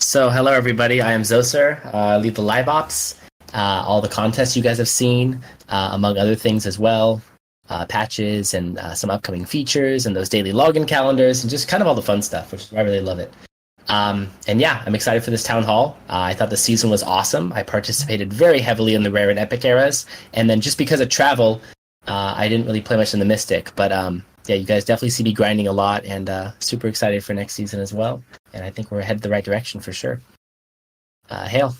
So, hello everybody. I am Zoser. Lead the live ops, all the contests you guys have seen, among other things as well, patches and some upcoming features and those daily login calendars and just kind of all the fun stuff, which is why I really love it. And yeah, I'm excited for this town hall. I thought the season was awesome. I participated very heavily in the rare and epic eras, and then just because of travel, I didn't really play much in the mystic. But yeah, you guys definitely see me grinding a lot, and super excited for next season as well. And I think we're headed the right direction for sure. Hale.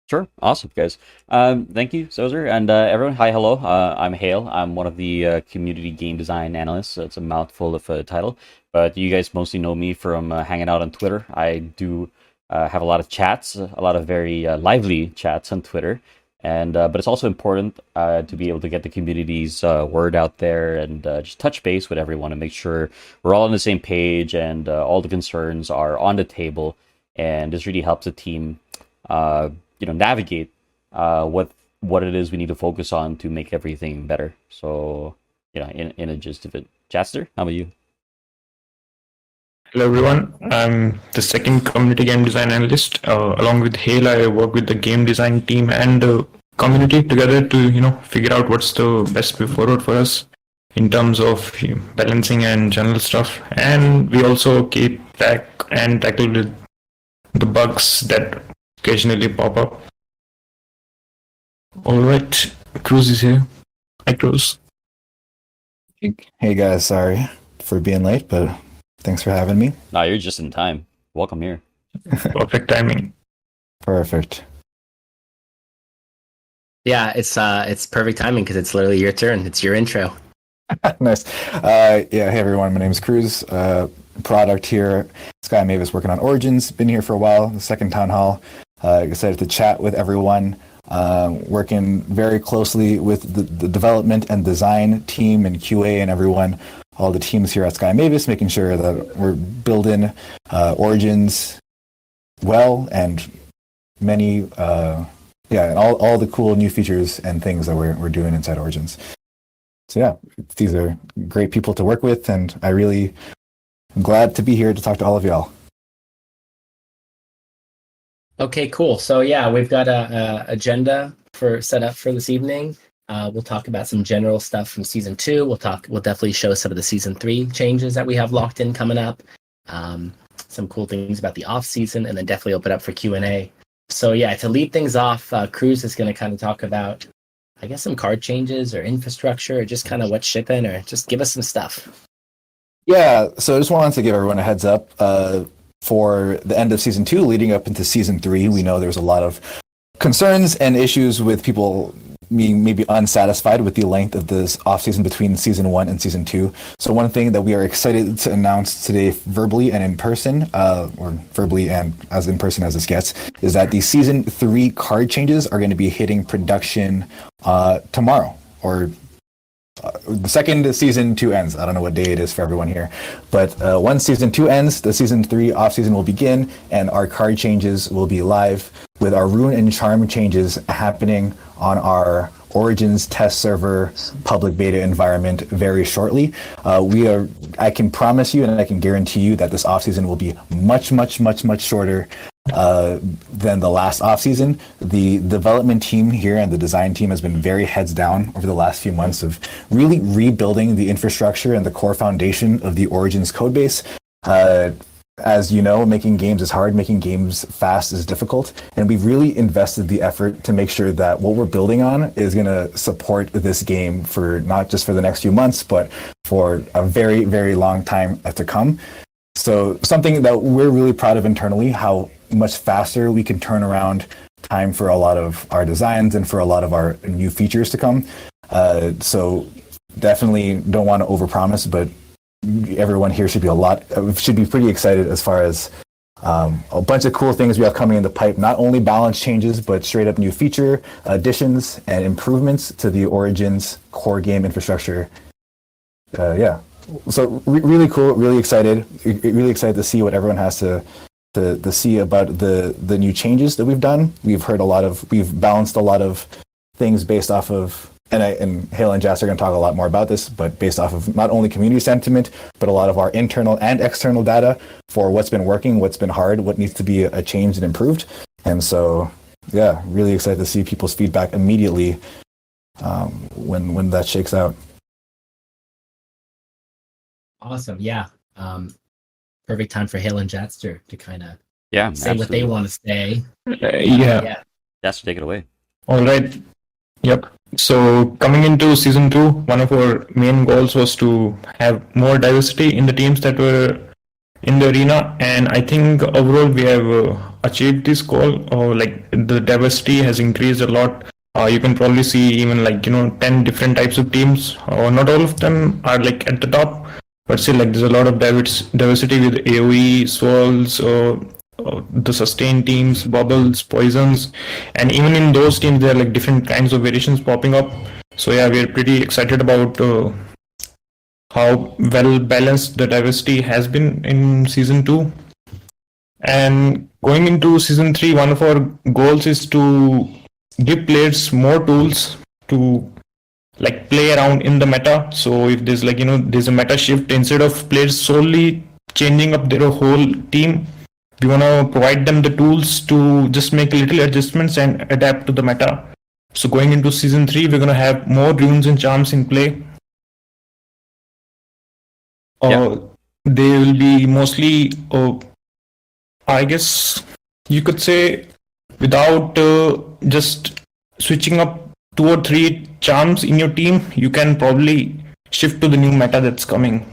Sure. Awesome, guys. Thank you, Sozer. And everyone, hi, hello. I'm Hale. I'm one of the community game design analysts. So it's a mouthful of a title. But you guys mostly know me from hanging out on Twitter. I do have a lot of chats, a lot of very lively chats on Twitter. And but it's also important to be able to get the community's word out there and just touch base with everyone and make sure we're all on the same page and all the concerns are on the table. And this really helps the team navigate what it is we need to focus on to make everything better. So, in a gist of it. Jaster, how about you? Hello everyone, I'm the second community game design analyst. Along with Hale, I work with the game design team and the community together to figure out what's the best way forward for us in terms of balancing and general stuff. And we also keep tackle with the bugs that occasionally pop up. All right, Cruz is here. Hi, Cruz. Hey guys, sorry for being late, but thanks for having me. No, you're just in time. Welcome here. Perfect timing. Perfect. Yeah, it's perfect timing because it's literally your turn. It's your intro. Nice. Hey everyone, my name is Cruz. Product here, Sky Mavis working on Origins. Been here for a while. The second town hall. Excited to chat with everyone. Working very closely with the development and design team and QA and everyone, all the teams here at Sky Mavis, making sure that we're building Origins well and many, and all the cool new features and things that we're doing inside Origins. So yeah, these are great people to work with, and I really am glad to be here to talk to all of y'all. Okay, cool. So yeah, we've got a agenda set up for this evening. We'll talk about some general stuff from season 2. We'll definitely show some of the season 3 changes that we have locked in coming up. Some cool things about the off season, and then definitely open up for Q&A. So yeah, to lead things off, Cruz is going to kind of talk about, I guess, some card changes or infrastructure or just kind of what's shipping, or just give us some stuff. Yeah, so I just wanted to give everyone a heads up. For the end of season 2, leading up into season 3, we know there's a lot of concerns and issues with people being maybe unsatisfied with the length of this off season between season 1 and season 2. So one thing that we are excited to announce today, verbally and in person, or verbally and as in person as this gets, is that the season 3 card changes are going to be hitting production tomorrow, or the second season 2 ends. I don't know what day it is for everyone here, but once season 2 ends, the season 3 off season will begin, and our card changes will be live with our rune and charm changes happening on our Origins test server public beta environment very shortly. I can promise you and I can guarantee you that this off season will be much shorter than the last off season. The development team here and the design team has been very heads down over the last few months of really rebuilding the infrastructure and the core foundation of the Origins codebase. As you know, making games is hard, making games fast is difficult, and we've really invested the effort to make sure that what we're building on is going to support this game for not just for the next few months, but for a very, very long time to come. So something that we're really proud of internally, how much faster we can turn around time for a lot of our designs and for a lot of our new features to come. So definitely don't want to overpromise, but everyone here should be pretty excited as far as a bunch of cool things we have coming in the pipe. Not only balance changes, but straight up new feature additions and improvements to the Origins core game infrastructure. So really cool, really excited to see what everyone has to see about the new changes that we've done. We've balanced a lot of things based off of and Hale and Jess are going to talk a lot more about this, but based off of not only community sentiment, but a lot of our internal and external data for what's been working, what's been hard, what needs to be a changed and improved. And so, yeah, really excited to see people's feedback immediately when that shakes out. Awesome. Yeah. Perfect time for Hale and Jatster to kind of Yeah, say what they want to say. Yeah. That's take it away. All right. Yep. So coming into season 2, one of our main goals was to have more diversity in the teams that were in the arena, and I think overall we have achieved this goal. Like the diversity has increased a lot. You can probably see even 10 different types of teams. Not all of them are like at the top, but still there's a lot of diversity with AoE, swirls, the sustain teams, bubbles, poisons, and even in those teams there are different kinds of variations popping up. So yeah, we're pretty excited about how well balanced the diversity has been in season 2. And going into season 3, one of our goals is to give players more tools to play around in the meta. So if there's there's a meta shift, instead of players solely changing up their whole team, we want to provide them the tools to just make little adjustments and adapt to the meta. So going into season 3, we're going to have more runes and charms in play. They will be mostly, I guess you could say, without just switching up 2 or 3 charms in your team, you can probably shift to the new meta that's coming.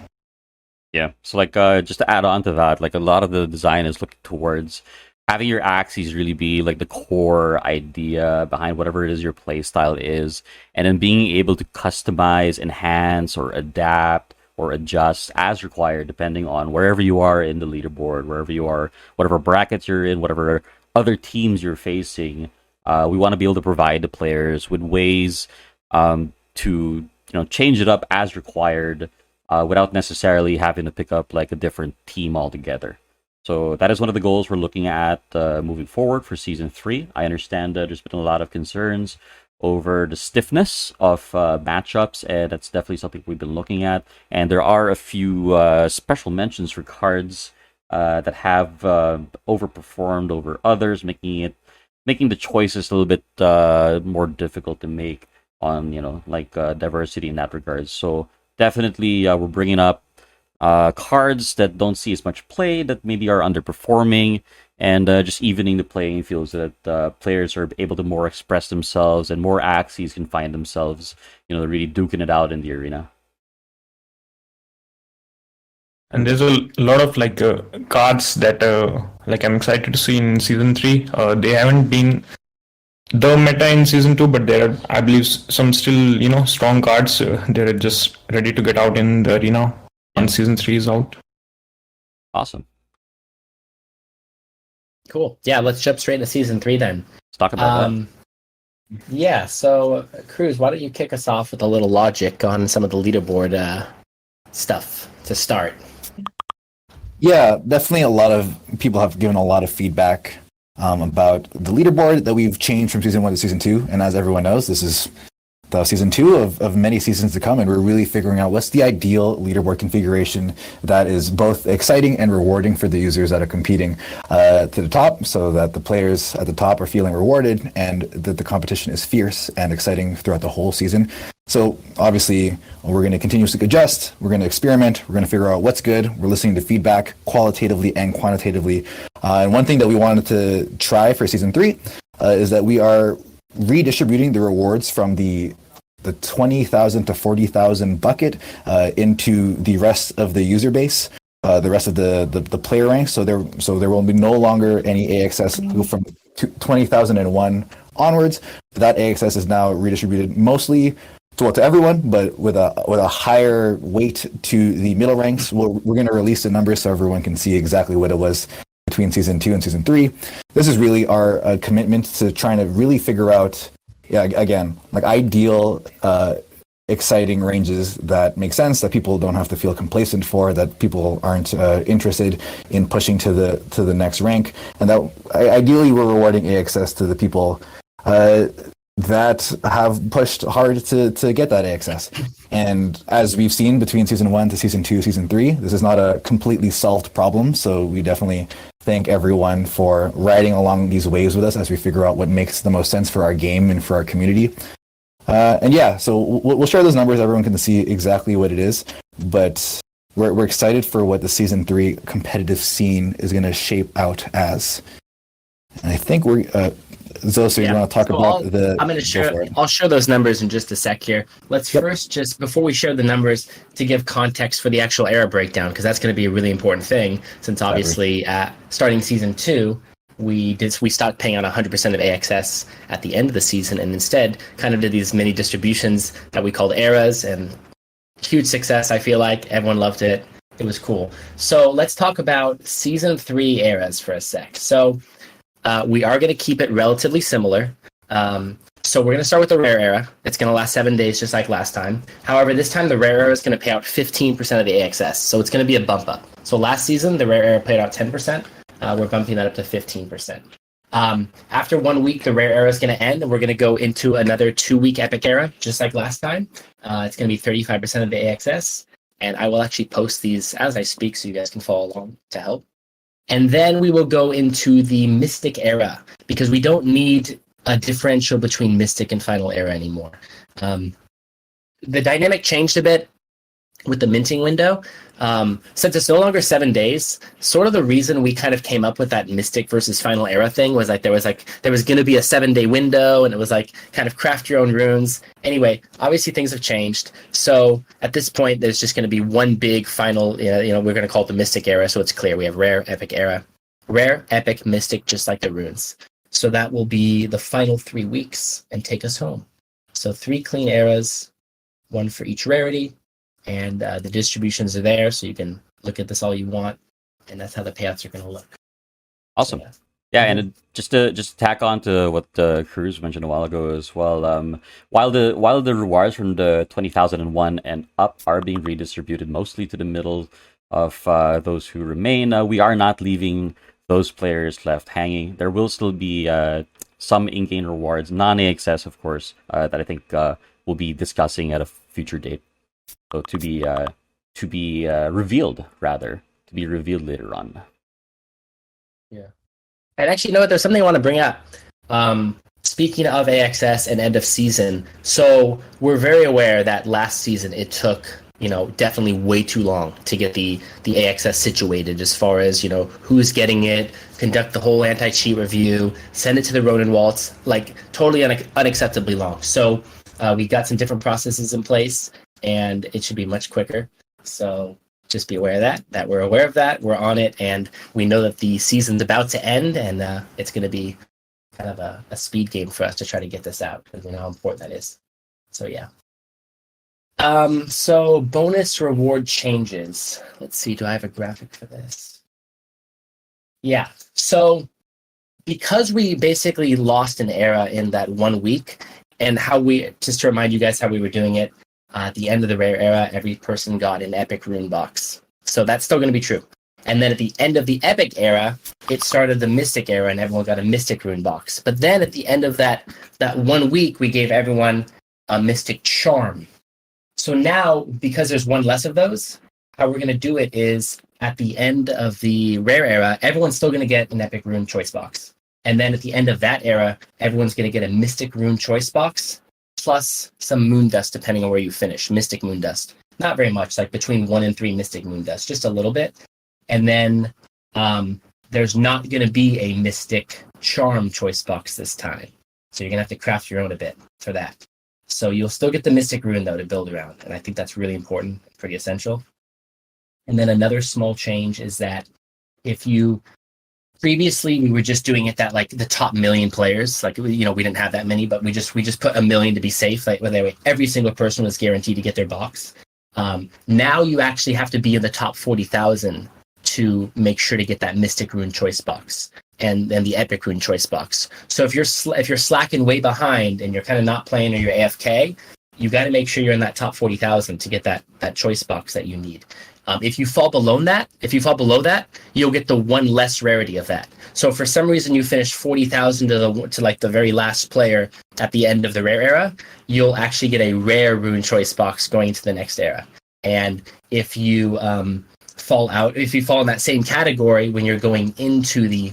Yeah, so just to add on to that, a lot of the design is looking towards having your axes really be the core idea behind whatever it is your playstyle is, and then being able to customize, enhance, or adapt or adjust as required depending on wherever you are in the leaderboard, wherever you are, whatever brackets you're in, whatever other teams you're facing. We want to be able to provide the players with ways to change it up as required. Without necessarily having to pick up a different team altogether. So that is one of the goals we're looking at moving forward for season 3. I understand there's been a lot of concerns over the stiffness of matchups, and that's definitely something we've been looking at. And there are a few special mentions for cards that have overperformed over others, making the choices a little bit more difficult to make on diversity in that regard. So definitely, we're bringing up cards that don't see as much play, that maybe are underperforming, and just evening the playing field so that players are able to more express themselves and more axes can find themselves, really duking it out in the arena. And there's a lot of cards that I'm excited to see in season 3. They haven't been the meta in season 2, but there are, I believe, some still strong cards. They're just ready to get out in the arena once season 3 is out. Awesome. Cool. Yeah, let's jump straight into season 3 then. Let's talk about that. Yeah, so Cruz, why don't you kick us off with a little logic on some of the leaderboard stuff to start? Yeah, definitely a lot of people have given a lot of feedback about the leaderboard that we've changed from season 1 to season 2. And as everyone knows, this is the season 2 of many seasons to come, and we're really figuring out what's the ideal leaderboard configuration that is both exciting and rewarding for the users that are competing to the top, so that the players at the top are feeling rewarded and that the competition is fierce and exciting throughout the whole season. So obviously, we're going to continuously adjust, we're going to experiment, we're going to figure out what's good, we're listening to feedback qualitatively and quantitatively. And one thing that we wanted to try for season 3 is that we are redistributing the rewards from the 20,000 to 40,000 bucket into the rest of the user base, the rest of the player ranks. So there will be no longer any AXS from 20,001 onwards. That AXS is now redistributed mostly to everyone, but with a higher weight to the middle ranks. We're going to release the numbers so everyone can see exactly what it was between season 2 and season 3. This is really our commitment to trying to really figure out, again, ideal, exciting ranges that make sense, that people don't have to feel complacent for, that people aren't interested in pushing to the next rank, and that ideally we're rewarding AXS to the people that have pushed hard to get that AXS. And as we've seen between season 1 to season 2, season 3, this is not a completely solved problem. So we definitely thank everyone for riding along these waves with us as we figure out what makes the most sense for our game and for our community. And yeah, so we'll share those numbers. Everyone can see exactly what it is. But we're excited for what the season 3 competitive scene is going to shape out as. And I think we're... Zosa, you want to talk about the... I'm going to share... I'll show those numbers in just a sec here. Let's first just, before we share the numbers, to give context for the actual era breakdown, because that's going to be a really important thing, since obviously starting season 2, we stopped paying out 100% of AXS at the end of the season, and instead kind of did these mini distributions that we called eras, and huge success, I feel like. Everyone loved it. It was cool. So let's talk about season 3 eras for a sec. So... we are going to keep it relatively similar. So we're going to start with the rare era. It's going to last 7 days, just like last time. However, this time the rare era is going to pay out 15% of the AXS. So it's going to be a bump up. So last season, the rare era paid out 10%. We're bumping that up to 15%. After 1 week, the rare era is going to end, and we're going to go into another 2-week epic era, just like last time. It's going to be 35% of the AXS. And I will actually post these as I speak, so you guys can follow along to help. And then we will go into the Mystic era, because we don't need a differential between Mystic and Final era anymore. The dynamic changed a bit with the minting window. Since it's no longer 7 days, sort of the reason we kind of came up with that Mystic versus Final era thing was there was going to be a 7-day window, and it was like kind of craft your own runes. Anyway, obviously things have changed. So at this point, there's just going to be one big final, we're going to call it the Mystic era. So it's clear we have rare, epic era, rare, epic, Mystic, just like the runes. So that will be the final 3 weeks and take us home. So 3 clean eras, 1 for each rarity. And the distributions are there, so you can look at this all you want, and that's how the payouts are going to look. Awesome. So, yeah, and just to tack on to what Cruz mentioned a while ago as well. While the rewards from the 20,001 and up are being redistributed mostly to the middle of those who remain, we are not leaving those players left hanging. There will still be some in-game rewards, non-AXS, of course, that I think we'll be discussing at a future date. So to be revealed later on. Yeah. And actually, there's something I want to bring up. Speaking of AXS and end of season, so we're very aware that last season it took, definitely way too long to get the AXS situated as far as, who's getting it, conduct the whole anti-cheat review, send it to the Ronin Waltz, like totally unacceptably long. So we got some different processes in place, and it should be much quicker. So just be aware of that we're aware of that, we're on it, and we know that the season's about to end, and it's going to be kind of a speed game for us to try to get this out, because we know how important that is. So yeah. So bonus reward changes. Let's see, do I have a graphic for this? Yeah, so because we basically lost an era in that 1 week, and just to remind you guys how we were doing it, at the end of the rare era, every person got an epic rune box. So that's still going to be true. And then at the end of the epic era, it started the mystic era, and everyone got a mystic rune box. But then at the end of that 1 week, we gave everyone a mystic charm. So now, because there's one less of those, how we're going to do it is at the end of the rare era, everyone's still going to get an epic rune choice box. And then at the end of that era, everyone's going to get a mystic rune choice box, plus some moon dust, depending on where you finish. Mystic moon dust. Not very much, like between 1 and 3 mystic moon dust, just a little bit. And then there's not going to be a mystic charm choice box this time. So you're going to have to craft your own a bit for that. So you'll still get the mystic rune, though, to build around. And I think that's really important, pretty essential. And then another small change is that if you... Previously, we were just doing it that, like, the top 1 million players, like, we didn't have that many, but we just put 1 million to be safe. Like, every single person was guaranteed to get their box. Now you actually have to be in the top 40,000 to make sure to get that Mystic Rune choice box and then the Epic Rune choice box. So if you're slacking way behind and you're kind of not playing or you're AFK, you got to make sure you're in that top 40,000 to get that choice box that you need. If you fall below that, you'll get the one less rarity of that. So if for some reason you finish 40,000 to like the very last player at the end of the rare era, you'll actually get a rare rune choice box going into the next era. And if you fall in that same category when you're going into the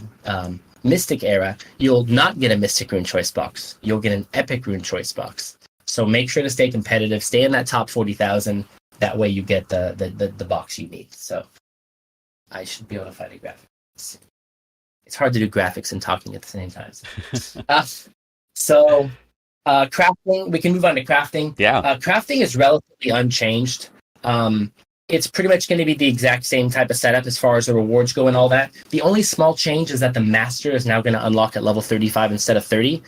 Mystic era, you'll not get a Mystic rune choice box. You'll get an Epic rune choice box. So make sure to stay competitive, stay in that top 40,000. That way you get the box you need. So I should be able to find a graphic. It's hard to do graphics and talking at the same time. So crafting, we can move on to crafting. Yeah. Crafting is relatively unchanged. It's pretty much going to be the exact same type of setup as far as the rewards go and all that. The only small change is that the master is now going to unlock at level 35 instead of 30.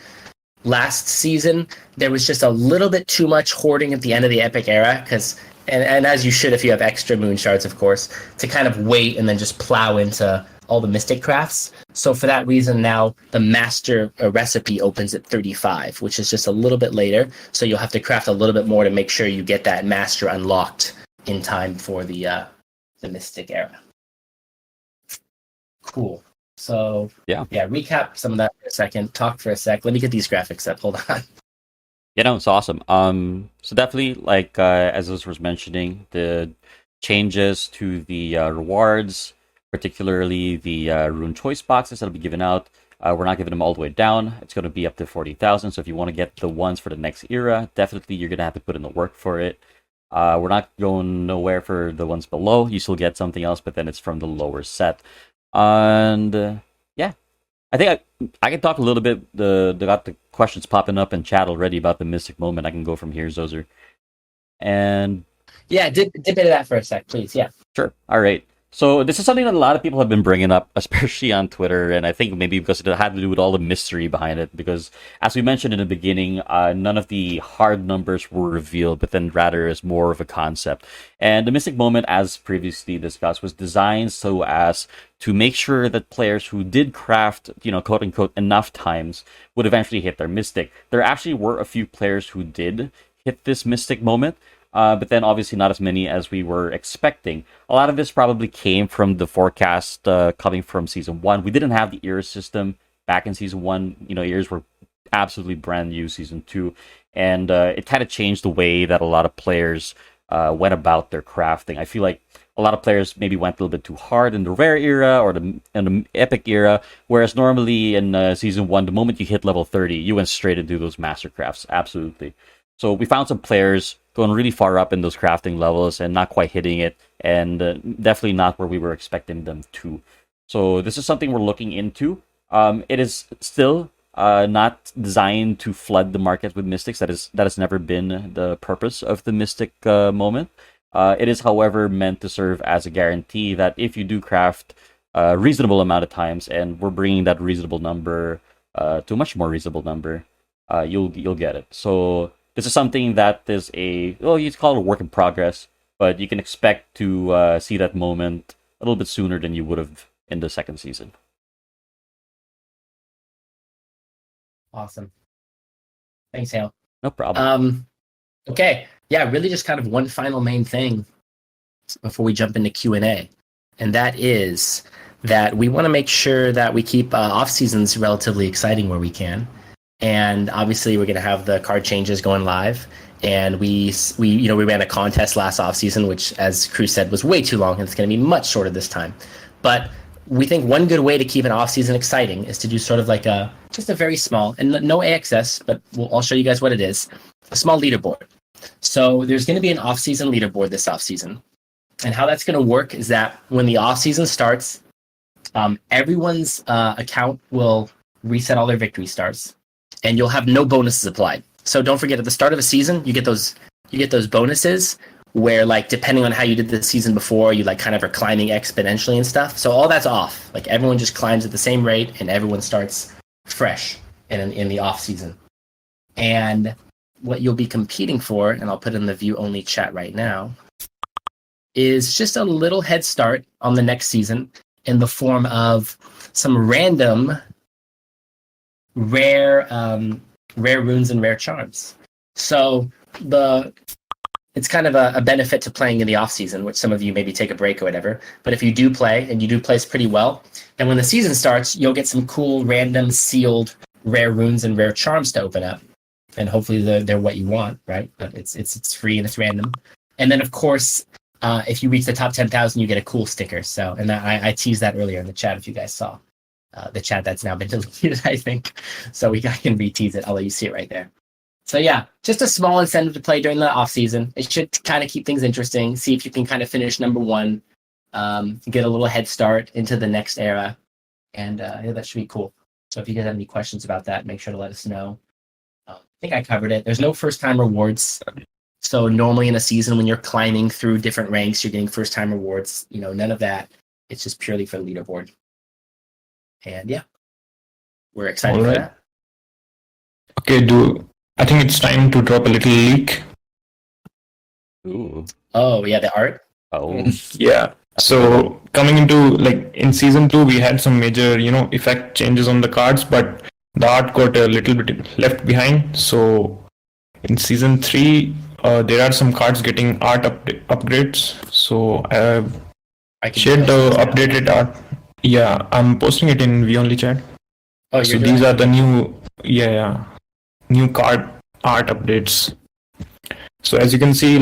Last season, there was just a little bit too much hoarding at the end of the Epic era, because and as you should if you have extra moon shards, of course, to kind of wait and then just plow into all the mystic crafts. So for that reason, now the master recipe opens at 35, which is just a little bit later. So you'll have to craft a little bit more to make sure you get that master unlocked in time for the mystic era. Cool. So yeah, recap some of that for a second. Talk for a sec. Let me get these graphics up. Hold on. Yeah, no, it's awesome. So definitely, like as I was mentioning, the changes to the rewards, particularly the rune choice boxes that'll be given out. We're not giving them all the way down. It's going to be up to 40,000. So if you want to get the ones for the next era, definitely you're going to have to put in the work for it. We're not going nowhere for the ones below. You still get something else, but then it's from the lower set. And yeah, I think I can talk a little bit. Got the questions popping up in chat already about the Mystic Moment. I can go from here, Zoser. And yeah, dip into that for a sec, please. Yeah, sure. All right. So this is something that a lot of people have been bringing up, especially on Twitter, and I think maybe because it had to do with all the mystery behind it. Because as we mentioned in the beginning, none of the hard numbers were revealed, but then rather as more of a concept. And the Mystic Moment, as previously discussed, was designed so as to make sure that players who did craft, quote unquote, enough times would eventually hit their Mystic. There actually were a few players who did hit this Mystic Moment. But then obviously not as many as we were expecting. A lot of this probably came from the forecast coming from Season 1. We didn't have the era system back in Season 1. Ears were absolutely brand new Season 2. And it kind of changed the way that a lot of players went about their crafting. I feel like a lot of players maybe went a little bit too hard in the rare era or in the epic era, whereas normally in Season 1, the moment you hit level 30, you went straight into those master crafts. Absolutely. So we found some players going really far up in those crafting levels and not quite hitting it, and definitely not where we were expecting them to. So this is something we're looking into. It is still not designed to flood the market with mystics. That has never been the purpose of the mystic moment. It is, however, meant to serve as a guarantee that if you do craft a reasonable amount of times, and we're bringing that reasonable number to a much more reasonable number, you'll get it. So this is something that is you call it a work in progress, but you can expect to see that moment a little bit sooner than you would have in the second season. Awesome. Thanks, Hale. No problem. Okay. Yeah, really just kind of one final main thing before we jump into Q&A. And that is that we want to make sure that we keep off seasons relatively exciting where we can. And obviously, we're going to have the card changes going live. And we ran a contest last offseason, which, as Cruz said, was way too long, and it's going to be much shorter this time. But we think one good way to keep an offseason exciting is to do sort of like just a very small, and no AXS, but I'll show you guys what it is, a small leaderboard. So there's going to be an off-season leaderboard this off-season. And how that's going to work is that when the off-season starts, everyone's account will reset all their victory stars. And you'll have no bonuses applied. So don't forget, at the start of a season, you get those bonuses where, like, depending on how you did the season before, you kind of are climbing exponentially and stuff. So all that's off. Like, everyone just climbs at the same rate, and everyone starts fresh in the off season. And what you'll be competing for, and I'll put in the view only chat right now, is just a little head start on the next season in the form of some random rare runes and rare charms. So the it's kind of a benefit to playing in the off season, which some of you maybe take a break or whatever. But if you do play and you do place pretty well, then when the season starts, you'll get some cool, random, sealed, rare runes and rare charms to open up, and hopefully they're what you want, right? But it's free and it's random. And then of course, if you reach the top 10,000, you get a cool sticker. So, and I teased that earlier in the chat if you guys saw the chat that's now been deleted, I think. So I can re-tease it. I'll let you see it right there. So yeah, just a small incentive to play during the off season. It should kind of keep things interesting. See if you can kind of finish number one, get a little head start into the next era, and yeah, that should be cool. So if you guys have any questions about that, make sure to let us know. I think I covered it. There's no first time rewards. So normally in a season when you're climbing through different ranks, you're getting first time rewards. None of that. It's just purely for the leaderboard. And yeah, we're excited for that. Okay, I think it's time to drop a little leak. Ooh. Oh yeah, the art. Oh. Yeah. So coming into in season 2, we had some major, effect changes on the cards, but the art got a little bit left behind. So in season 3, there are some cards getting art upgrades. So I shared the updated art. Yeah, I'm posting it in V-Only chat. Oh, so these are the new card art updates. So as you can see,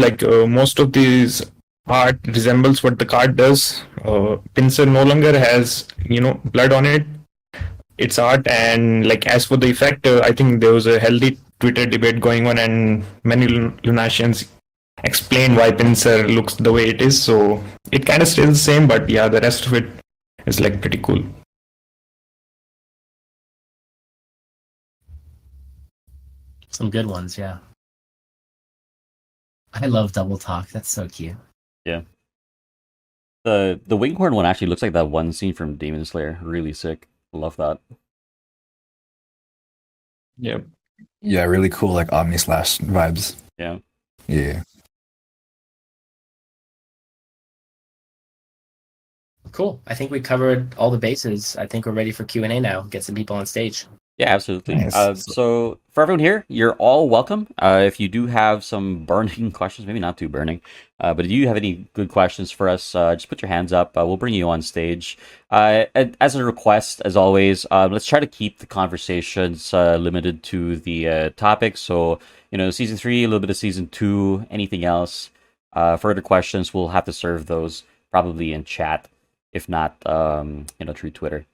most of these art resembles what the card does. Pinsir no longer has blood on it. It's art, and as for the effect, I think there was a healthy Twitter debate going on, and many Lunatians explain why Pinsir looks the way it is. So it kind of stays the same, but yeah, the rest of it is pretty cool. Some good ones, yeah. I love Double Talk. That's so cute. Yeah. The Winghorn one actually looks like that one scene from Demon Slayer. Really sick. Love that. Yep. Yeah, really cool, Omni Slash vibes. Yeah. Yeah. Cool. I think we covered all the bases. I think we're ready for Q&A now. Get some people on stage. Yeah, absolutely. Nice. So for everyone here, you're all welcome. If you do have some burning questions, maybe not too burning, but if you have any good questions for us, just put your hands up. We'll bring you on stage. As a request, as always, let's try to keep the conversations limited to the topic. So, season 3, a little bit of season 2, anything else. Further questions, we'll have to serve those probably in chat, if not, through Twitter.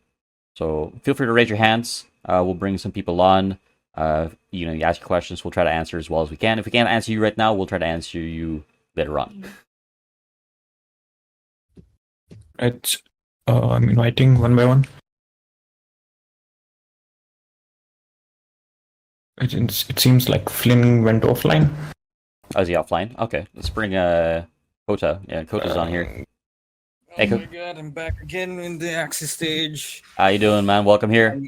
So feel free to raise your hands. We'll bring some people on. You ask your questions. We'll try to answer as well as we can. If we can't answer you right now, we'll try to answer you later on. I'm inviting one by one. It seems like Flynn went offline. Oh, is he offline? Okay, let's bring Kota. Yeah, Kota's on here. Oh my god, I'm back again in the Axis stage. How you doing, man? Welcome here.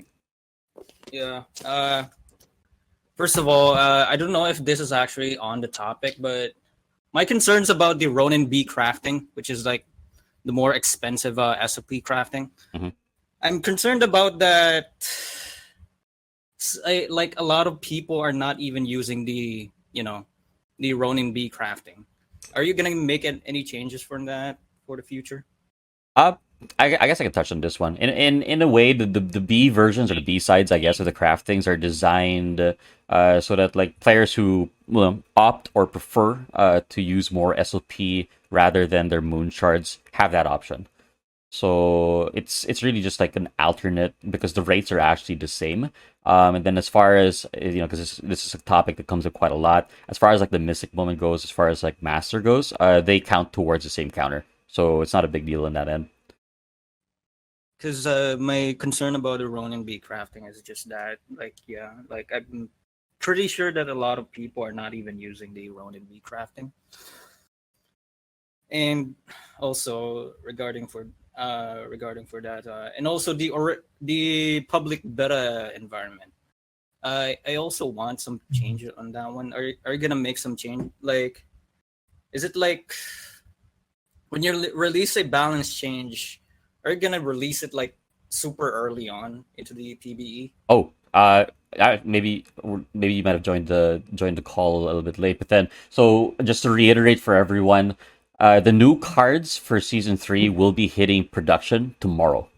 Yeah. First of all, I don't know if this is actually on the topic, but my concerns about the Ronin B crafting, which is the more expensive SOP crafting. Mm-hmm. I'm concerned about that. A lot of people are not even using the Ronin B crafting. Are you gonna make any changes for that for the future? I guess I could touch on this one. In a way, the B versions or the B sides, I guess, of the craftings are designed so that players who opt or prefer to use more SOP rather than their moon shards have that option. So it's really just an alternate because the rates are actually the same. And then as far as because this is a topic that comes up quite a lot. As far as the Mystic Moment goes, as far as Master goes, they count towards the same counter. So it's not a big deal in that end. Because my concern about the Ronin B crafting is just that, I'm pretty sure that a lot of people are not even using the Ronin B crafting. And also regarding for that, and also the public beta environment, I also want some changes on that one. Are you gonna make some change? Is it when you release a balance change? Are you gonna release it super early on into the PBE? Oh, maybe you might have joined the call a little bit late, but then so just to reiterate for everyone, the new cards for season 3 will be hitting production tomorrow.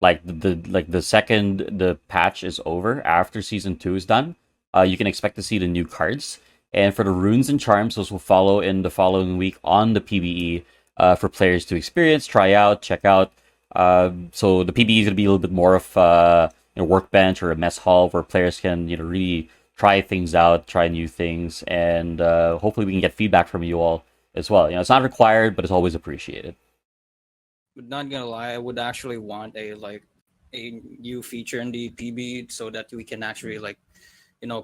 Like the second the patch is over, after season 2 is done, you can expect to see the new cards. And for the runes and charms, those will follow in the following week on the PBE for players to experience, try out, check out. So the PBE is going to be a little bit more of a workbench or a mess hall where players can really try things out, try new things, and hopefully we can get feedback from you all as well. It's not required, but it's always appreciated. But not gonna lie, I would actually want a new feature in the PB so that we can actually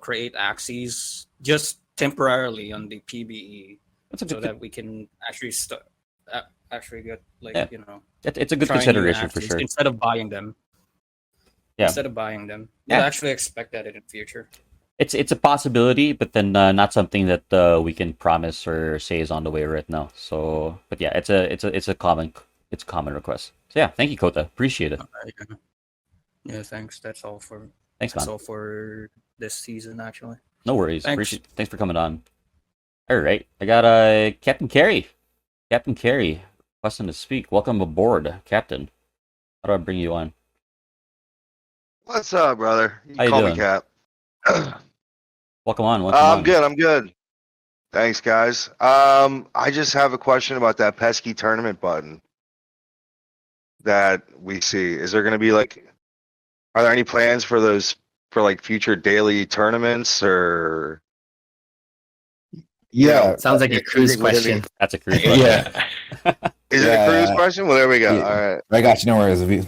create axes just temporarily on the PBE, so that we can actually actually get it's a good try new consideration for axes sure. instead of buying them. Yeah. Instead of buying them, Yeah. I actually expect that in the future. It's a possibility, but then not something that we can promise or say is on the way right now. So, but yeah, it's a common request. So yeah, thank you, Kota. Appreciate it. Yeah, thanks. That's all for this season, actually. No worries. Thanks. Thanks for coming on. All right, I got Captain Carey. Captain Carey, requesting to speak. Welcome aboard, Captain. How do I bring you on? What's up, brother? You How you call doing? me Cap. Welcome on. I'm good. I'm good. Thanks, guys. I just have a question about that pesky tournament button that we see. Is there going to be are there any plans for those for future daily tournaments or? Yeah. Sounds like a cruise question. That's a cruise question. Yeah. Is it a Yeah. cruise question? Well, there we go. Yeah. All right. I got you. No worries.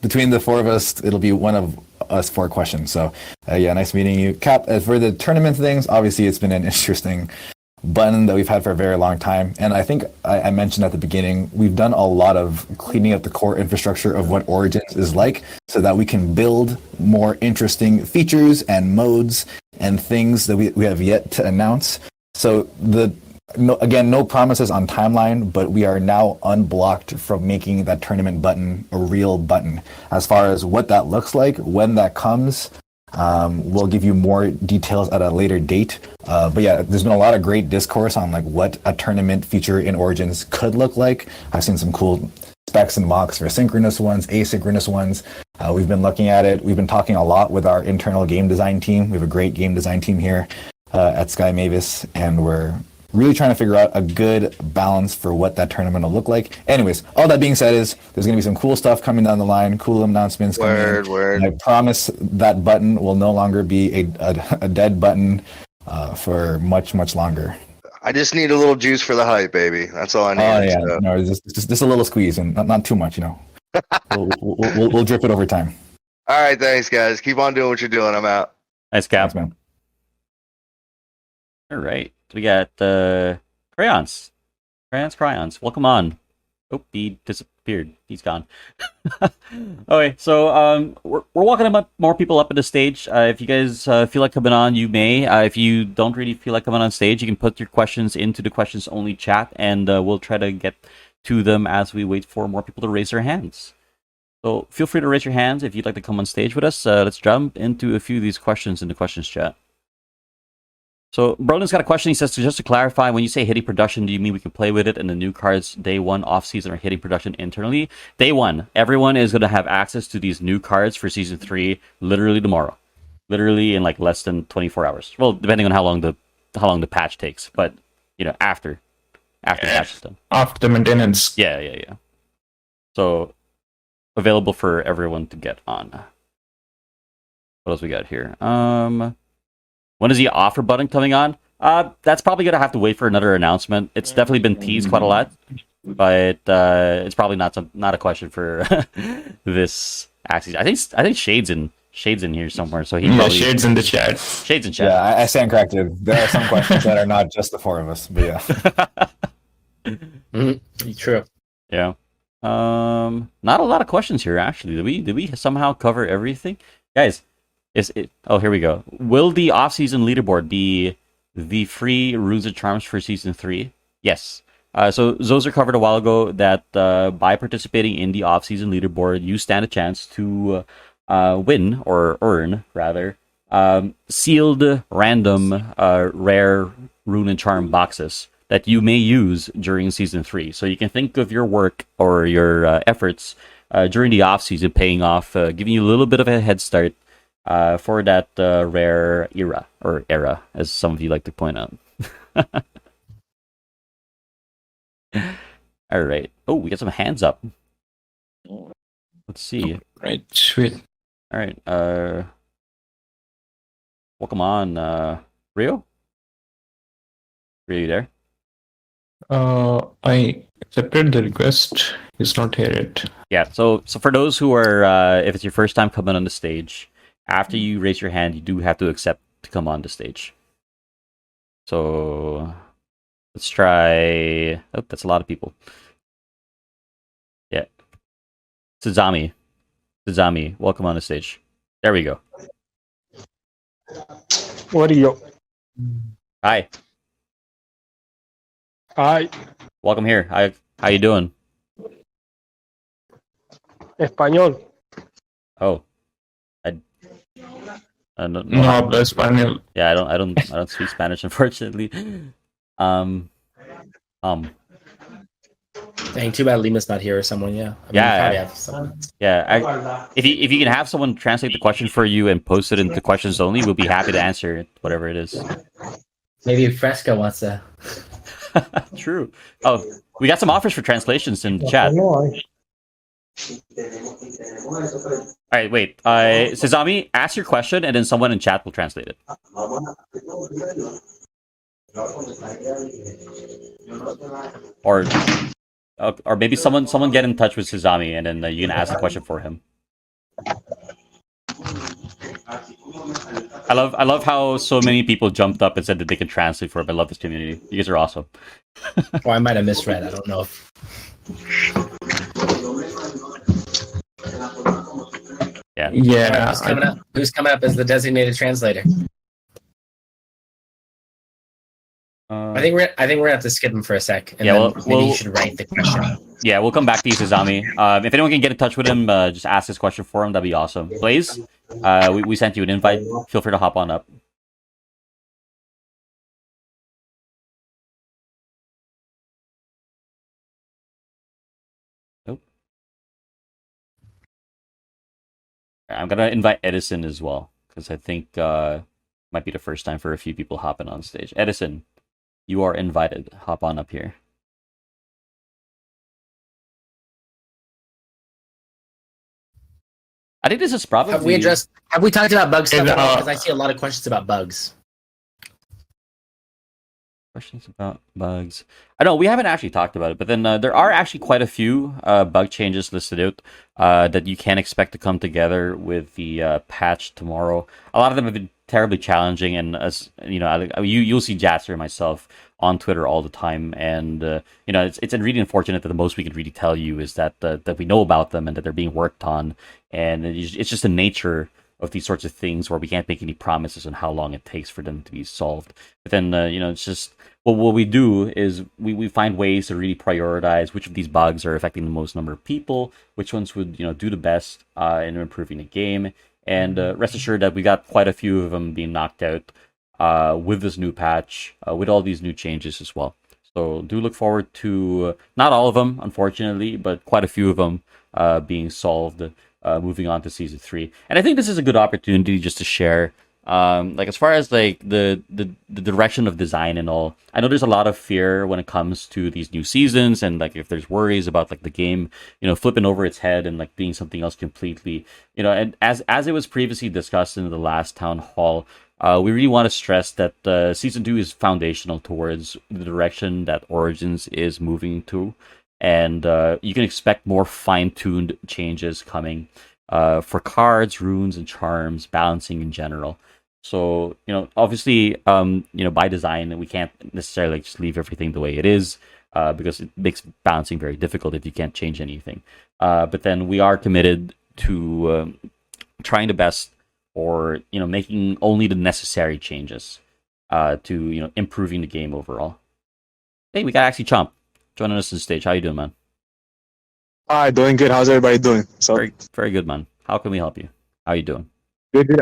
Between the four of us, it'll be one of us 4 questions. So, yeah, nice meeting you, Cap. As for the tournament things, obviously it's been an interesting button that we've had for a very long time. And I think I mentioned at the beginning, we've done a lot of cleaning up the core infrastructure of what Origins is like so that we can build more interesting features and modes and things that we have yet to announce. So no promises on timeline, but we are now unblocked from making that tournament button a real button. As far as what that looks like, when that comes, we'll give you more details at a later date. But yeah, there's been a lot of great discourse on what a tournament feature in Origins could look like. I've seen some cool specs and mocks for synchronous ones, asynchronous ones. We've been looking at it. We've been talking a lot with our internal game design team. We have a great game design team here at Sky Mavis, and we're really trying to figure out a good balance for what that tournament will look like. Anyways, all that being said is there's going to be some cool stuff coming down the line, cool announcements coming in. Word. And I promise that button will no longer be a dead button for much, much longer. I just need a little juice for the hype, baby. That's all I need. Oh yeah, So. no, just a little squeeze and not too much, we'll drip it over time. All right, thanks, guys. Keep on doing what you're doing. I'm out. Nice, Cap. Thanks, man. All right, we got Crayons. Crayons. Welcome on. Oh, he disappeared. He's gone. Okay, so we're walking more people up at the stage. If you guys feel like coming on, you may. If you don't really feel like coming on stage, you can put your questions into the questions only chat, and we'll try to get to them as we wait for more people to raise their hands. So feel free to raise your hands if you'd like to come on stage with us. Let's jump into a few of these questions in the questions chat. So Broden's got a question. He says, just to clarify, when you say hitting production, do you mean we can play with it and the new cards day 1 off-season are hitting production internally? Day 1, everyone is going to have access to these new cards for Season 3 literally tomorrow. Literally in less than 24 hours. Well, depending on how long the patch takes. But, after the patch is done. After the maintenance. Yeah. So, available for everyone to get on. What else we got here? When is the offer button coming on? That's probably gonna have to wait for another announcement. It's definitely been teased quite a lot, but it's probably not a question for this Axis. I think Shade's in here somewhere, so he probably Shades in the chat. Shades in chat. Yeah, I stand corrected. There are some questions that are not just the 4 of us, but yeah. True. Yeah. Not a lot of questions here actually. Did we somehow cover everything, guys? Oh, here we go. Will the off-season leaderboard be the free Runes and Charms for Season 3? Yes. So Zoser covered a while ago that by participating in the off-season leaderboard, you stand a chance to win, or earn, rather, sealed random rare rune and charm boxes that you may use during season 3. So you can think of your work or your efforts during the off season paying off, giving you a little bit of a head start for that rare era, as some of you like to point out. All right. Oh, we got some hands up. Let's see. Right, sweet. All right. Welcome on, Rio. Rio, you there? I accepted the request. He's not here yet. Yeah. So for those who are, if it's your first time coming on the stage, after you raise your hand, you do have to accept to come on the stage. So let's try. Oh, that's a lot of people. Yeah. Suzami, welcome on the stage. There we go. What are you? Hi. Hi, Welcome here. How you doing? español. Oh, I don't know. No habla español. Yeah, I don't speak Spanish, unfortunately. Dang, too bad Lima's not here or someone. Yeah. I mean, Yeah. you probably have someone. Yeah. If you can have someone translate the question for you and post it into questions only, we'll be happy to answer it, whatever it is. Maybe Fresca wants to. True. Oh, we got some offers for translations in the chat. All right, wait. Sezami, ask your question, and then someone in chat will translate it. Or maybe someone get in touch with Sezami, and then you can ask the question for him. I love how so many people jumped up and said that they can translate for him. I love this community. You guys are awesome. Or I might have misread. I don't know if. Yeah. Yeah. Who's coming up as the designated translator? I think we're gonna have to skip him for a sec, and then maybe you should write the question. Yeah, we'll come back to you, Suzami. If anyone can get in touch with him, just ask this question for him. That'd be awesome. Blaze, we sent you an invite. Feel free to hop on up. Nope. I'm gonna invite Edison as well, because I think might be the first time for a few people hopping on stage. Edison, you are invited. Hop on up here. I think this is probably. Have we talked about bug stuff? Because I see a lot of questions about bugs. Questions about bugs. I know we haven't actually talked about it, but then there are actually quite a few bug changes listed out that you can expect to come together with the patch tomorrow. A lot of them have been terribly challenging, and as you know, you'll see Jatzer and myself on Twitter all the time, and you know, it's really unfortunate that the most we can really tell you is that that we know about them and that they're being worked on, and it's just the nature of these sorts of things where we can't make any promises on how long it takes for them to be solved. But then you know, it's just what we do is we find ways to really prioritize which of these bugs are affecting the most number of people, which ones would do the best in improving the game, and rest assured that we got quite a few of them being knocked out with this new patch, with all these new changes as well. So do look forward to not all of them, unfortunately, but quite a few of them being solved. Moving on to season 3, and I think this is a good opportunity just to share, like as far as like the direction of design and all. I know there's a lot of fear when it comes to these new seasons, and like if there's worries about like the game, flipping over its head and like being something else completely, and as it was previously discussed in the last town hall. We really want to stress that season 2 is foundational towards the direction that Origins is moving to. And you can expect more fine-tuned changes coming for cards, runes, and charms, balancing in general. So, obviously, by design, we can't necessarily just leave everything the way it is because it makes balancing very difficult if you can't change anything. But then we are committed to trying the best, or making only the necessary changes to improving the game overall. Hey, we got Axie Chomp joining us on stage. How you doing, man? Hi, doing good. How's everybody doing? So very, very good, man. How can we help you? How you doing? good.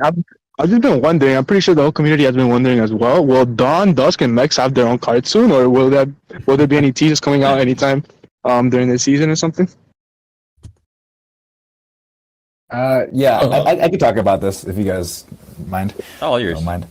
I've just been wondering. I'm pretty sure the whole community has been wondering as well. Will Dawn, Dusk, and Mex have their own cards soon, or will there be any teasers coming out anytime during the season or something? Yeah, I could talk about this if you guys mind. Oh, all yours. Don't mind.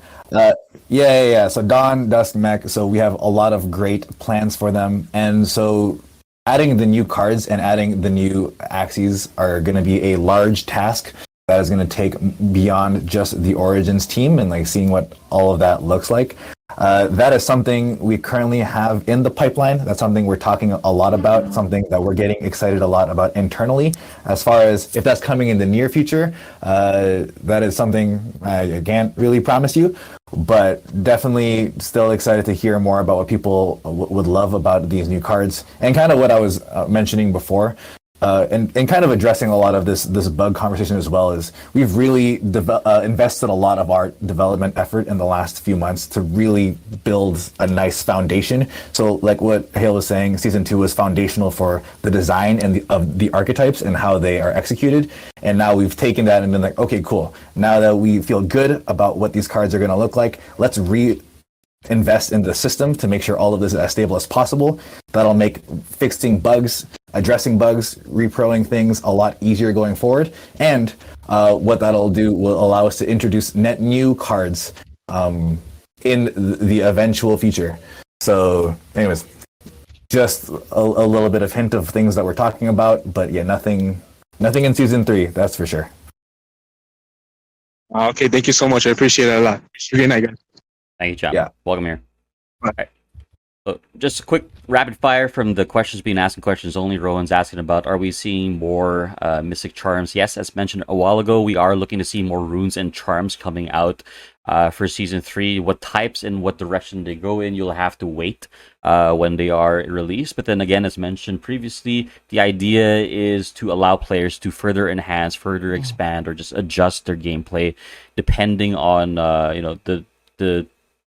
Yeah. So Dawn, Dusk, Mech. So we have a lot of great plans for them, and so adding the new cards and adding the new axes are going to be a large task that is going to take beyond just the Origins team and like seeing what all of that looks like. That is something we currently have in the pipeline. That's something we're talking a lot about, something that we're getting excited a lot about internally. As far as if that's coming in the near future, that is something I can't really promise you, but definitely still excited to hear more about what people would love about these new cards. And kind of what I was mentioning before, and kind of addressing a lot of this bug conversation as well, is we've really invested a lot of our development effort in the last few months to really build a nice foundation. So like what Hale was saying, season 2 was foundational for the design and of the archetypes and how they are executed. And now we've taken that and been like, okay, cool. Now that we feel good about what these cards are going to look like, let's invest in the system to make sure all of this is as stable as possible. That'll make fixing bugs, addressing bugs, reproing things a lot easier going forward. And what that'll do will allow us to introduce net new cards in the eventual future. So anyways, just a little bit of hint of things that we're talking about, but yeah, nothing in season 3, that's for sure. Okay, thank you so much. I appreciate it a lot. Good night, guys. Thank you, John. Yeah. Welcome here. All right. So just a quick rapid fire from the questions being asked and questions only. Rowan's asking about, are we seeing more Mystic Charms? Yes, as mentioned a while ago, we are looking to see more runes and charms coming out for Season 3. What types and what direction they go in, you'll have to wait when they are released. But then again, as mentioned previously, the idea is to allow players to further enhance, further expand, or just adjust their gameplay depending on the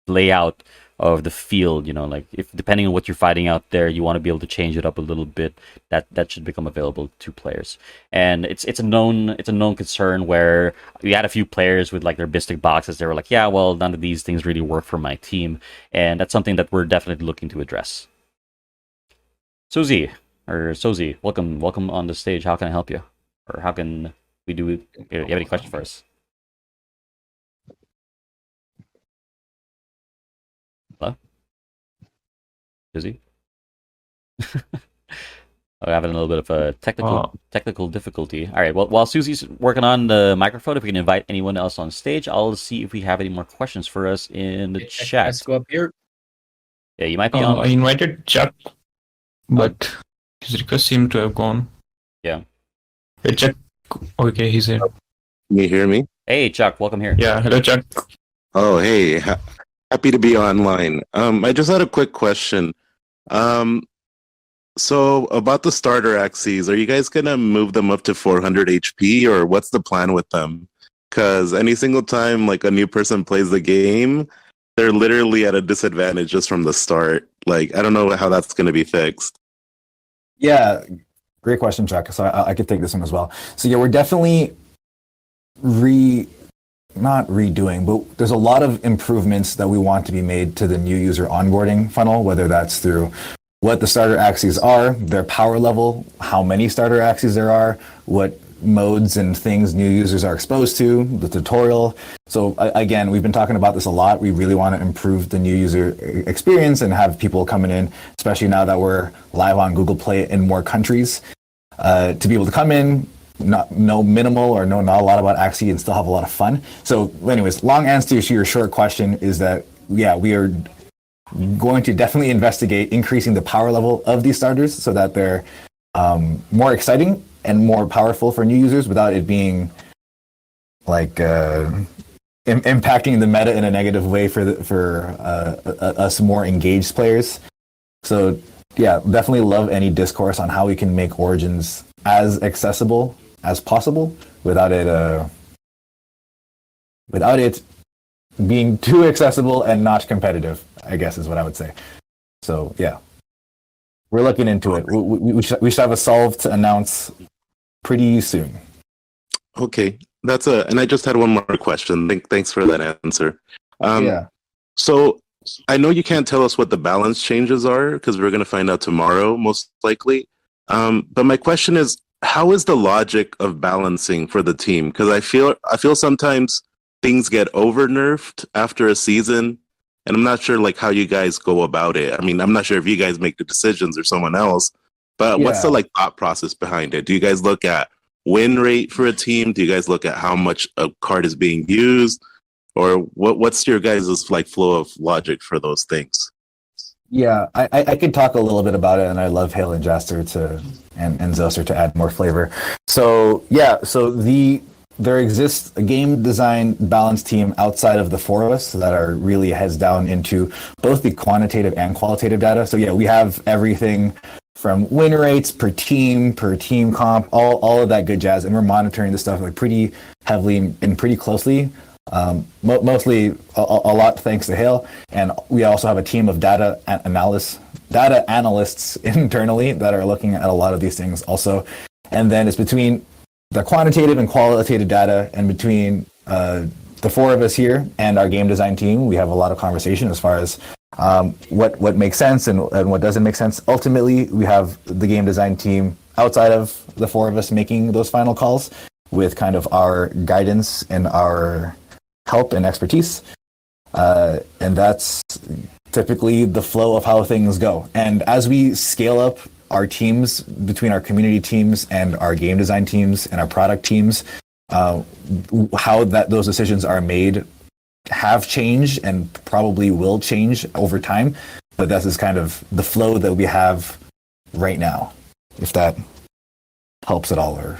layout of the field. Like if depending on what you're fighting out there, you want to be able to change it up a little bit. That should become available to players. And it's a known concern where we had a few players with like their Bistic boxes. They were like, yeah, well, none of these things really work for my team, and that's something that we're definitely looking to address. Sozi, welcome on the stage. How can I help you, or how can we do it? You have any questions for us? Hello? Busy? I'm having a little bit of a technical difficulty. All right. Well, while Susie's working on the microphone, if we can invite anyone else on stage, I'll see if we have any more questions for us in the chat. Let's go up here. Yeah, you might be on. I invited Chuck, but his request seemed to have gone. Yeah. Hey, Chuck. Okay, he's here. Can you hear me? Hey, Chuck. Welcome here. Yeah, hello, Chuck. Oh, hey. Happy to be online. I just had a quick question. So about the starter axes, are you guys gonna move them up to 400 HP, or what's the plan with them? Because any single time like a new person plays the game, they're literally at a disadvantage just from the start. Like, I don't know how that's gonna be fixed. Yeah, great question, Chuck. So I could take this one as well. So yeah, we're definitely not redoing, but there's a lot of improvements that we want to be made to the new user onboarding funnel, whether that's through what the starter axes are, their power level, how many starter axes there are, what modes and things new users are exposed to, the tutorial. So again, we've been talking about this a lot. We really want to improve the new user experience and have people coming in, especially now that we're live on Google Play in more countries, to be able to come in, not a lot about Axie and still have a lot of fun. So anyways, long answer to your short question is that, yeah, we are going to definitely investigate increasing the power level of these starters so that they're more exciting and more powerful for new users without it being like impacting the meta in a negative way for us more engaged players. So yeah, definitely love any discourse on how we can make Origins as accessible as possible without it being too accessible and not competitive, I guess is what I would say. So yeah, we're looking into it. We should have a solve to announce pretty soon. Okay, And I just had one more question. Thanks for that answer. Yeah. So I know you can't tell us what the balance changes are because we're going to find out tomorrow, most likely. But my question is, how is the logic of balancing for the team? Because I feel sometimes things get over nerfed after a season, and I'm not sure like how you guys go about it. I mean, I'm not sure if you guys make the decisions or someone else, but what's the like thought process behind it? Do you guys look at win rate for a team? Do you guys look at how much a card is being used? Or what's your guys' like flow of logic for those things? Yeah, I could talk a little bit about it, and I love Hale and Jaster and Zoser to add more flavor. So yeah, there exists a game design balance team outside of the four of us that are really heads down into both the quantitative and qualitative data. So yeah, we have everything from win rates per team comp, all of that good jazz, and we're monitoring this stuff like pretty heavily and pretty closely. Mostly a lot thanks to Hale, and we also have a team of data analysts internally that are looking at a lot of these things also. And then it's between the quantitative and qualitative data, and between the four of us here and our game design team, we have a lot of conversation as far as what makes sense and what doesn't make sense. Ultimately, we have the game design team outside of the four of us making those final calls with kind of our guidance and our help and expertise. And that's typically the flow of how things go. And as we scale up our teams between our community teams and our game design teams and our product teams, how those decisions are made have changed and probably will change over time. But this is kind of the flow that we have right now, if that helps at all, or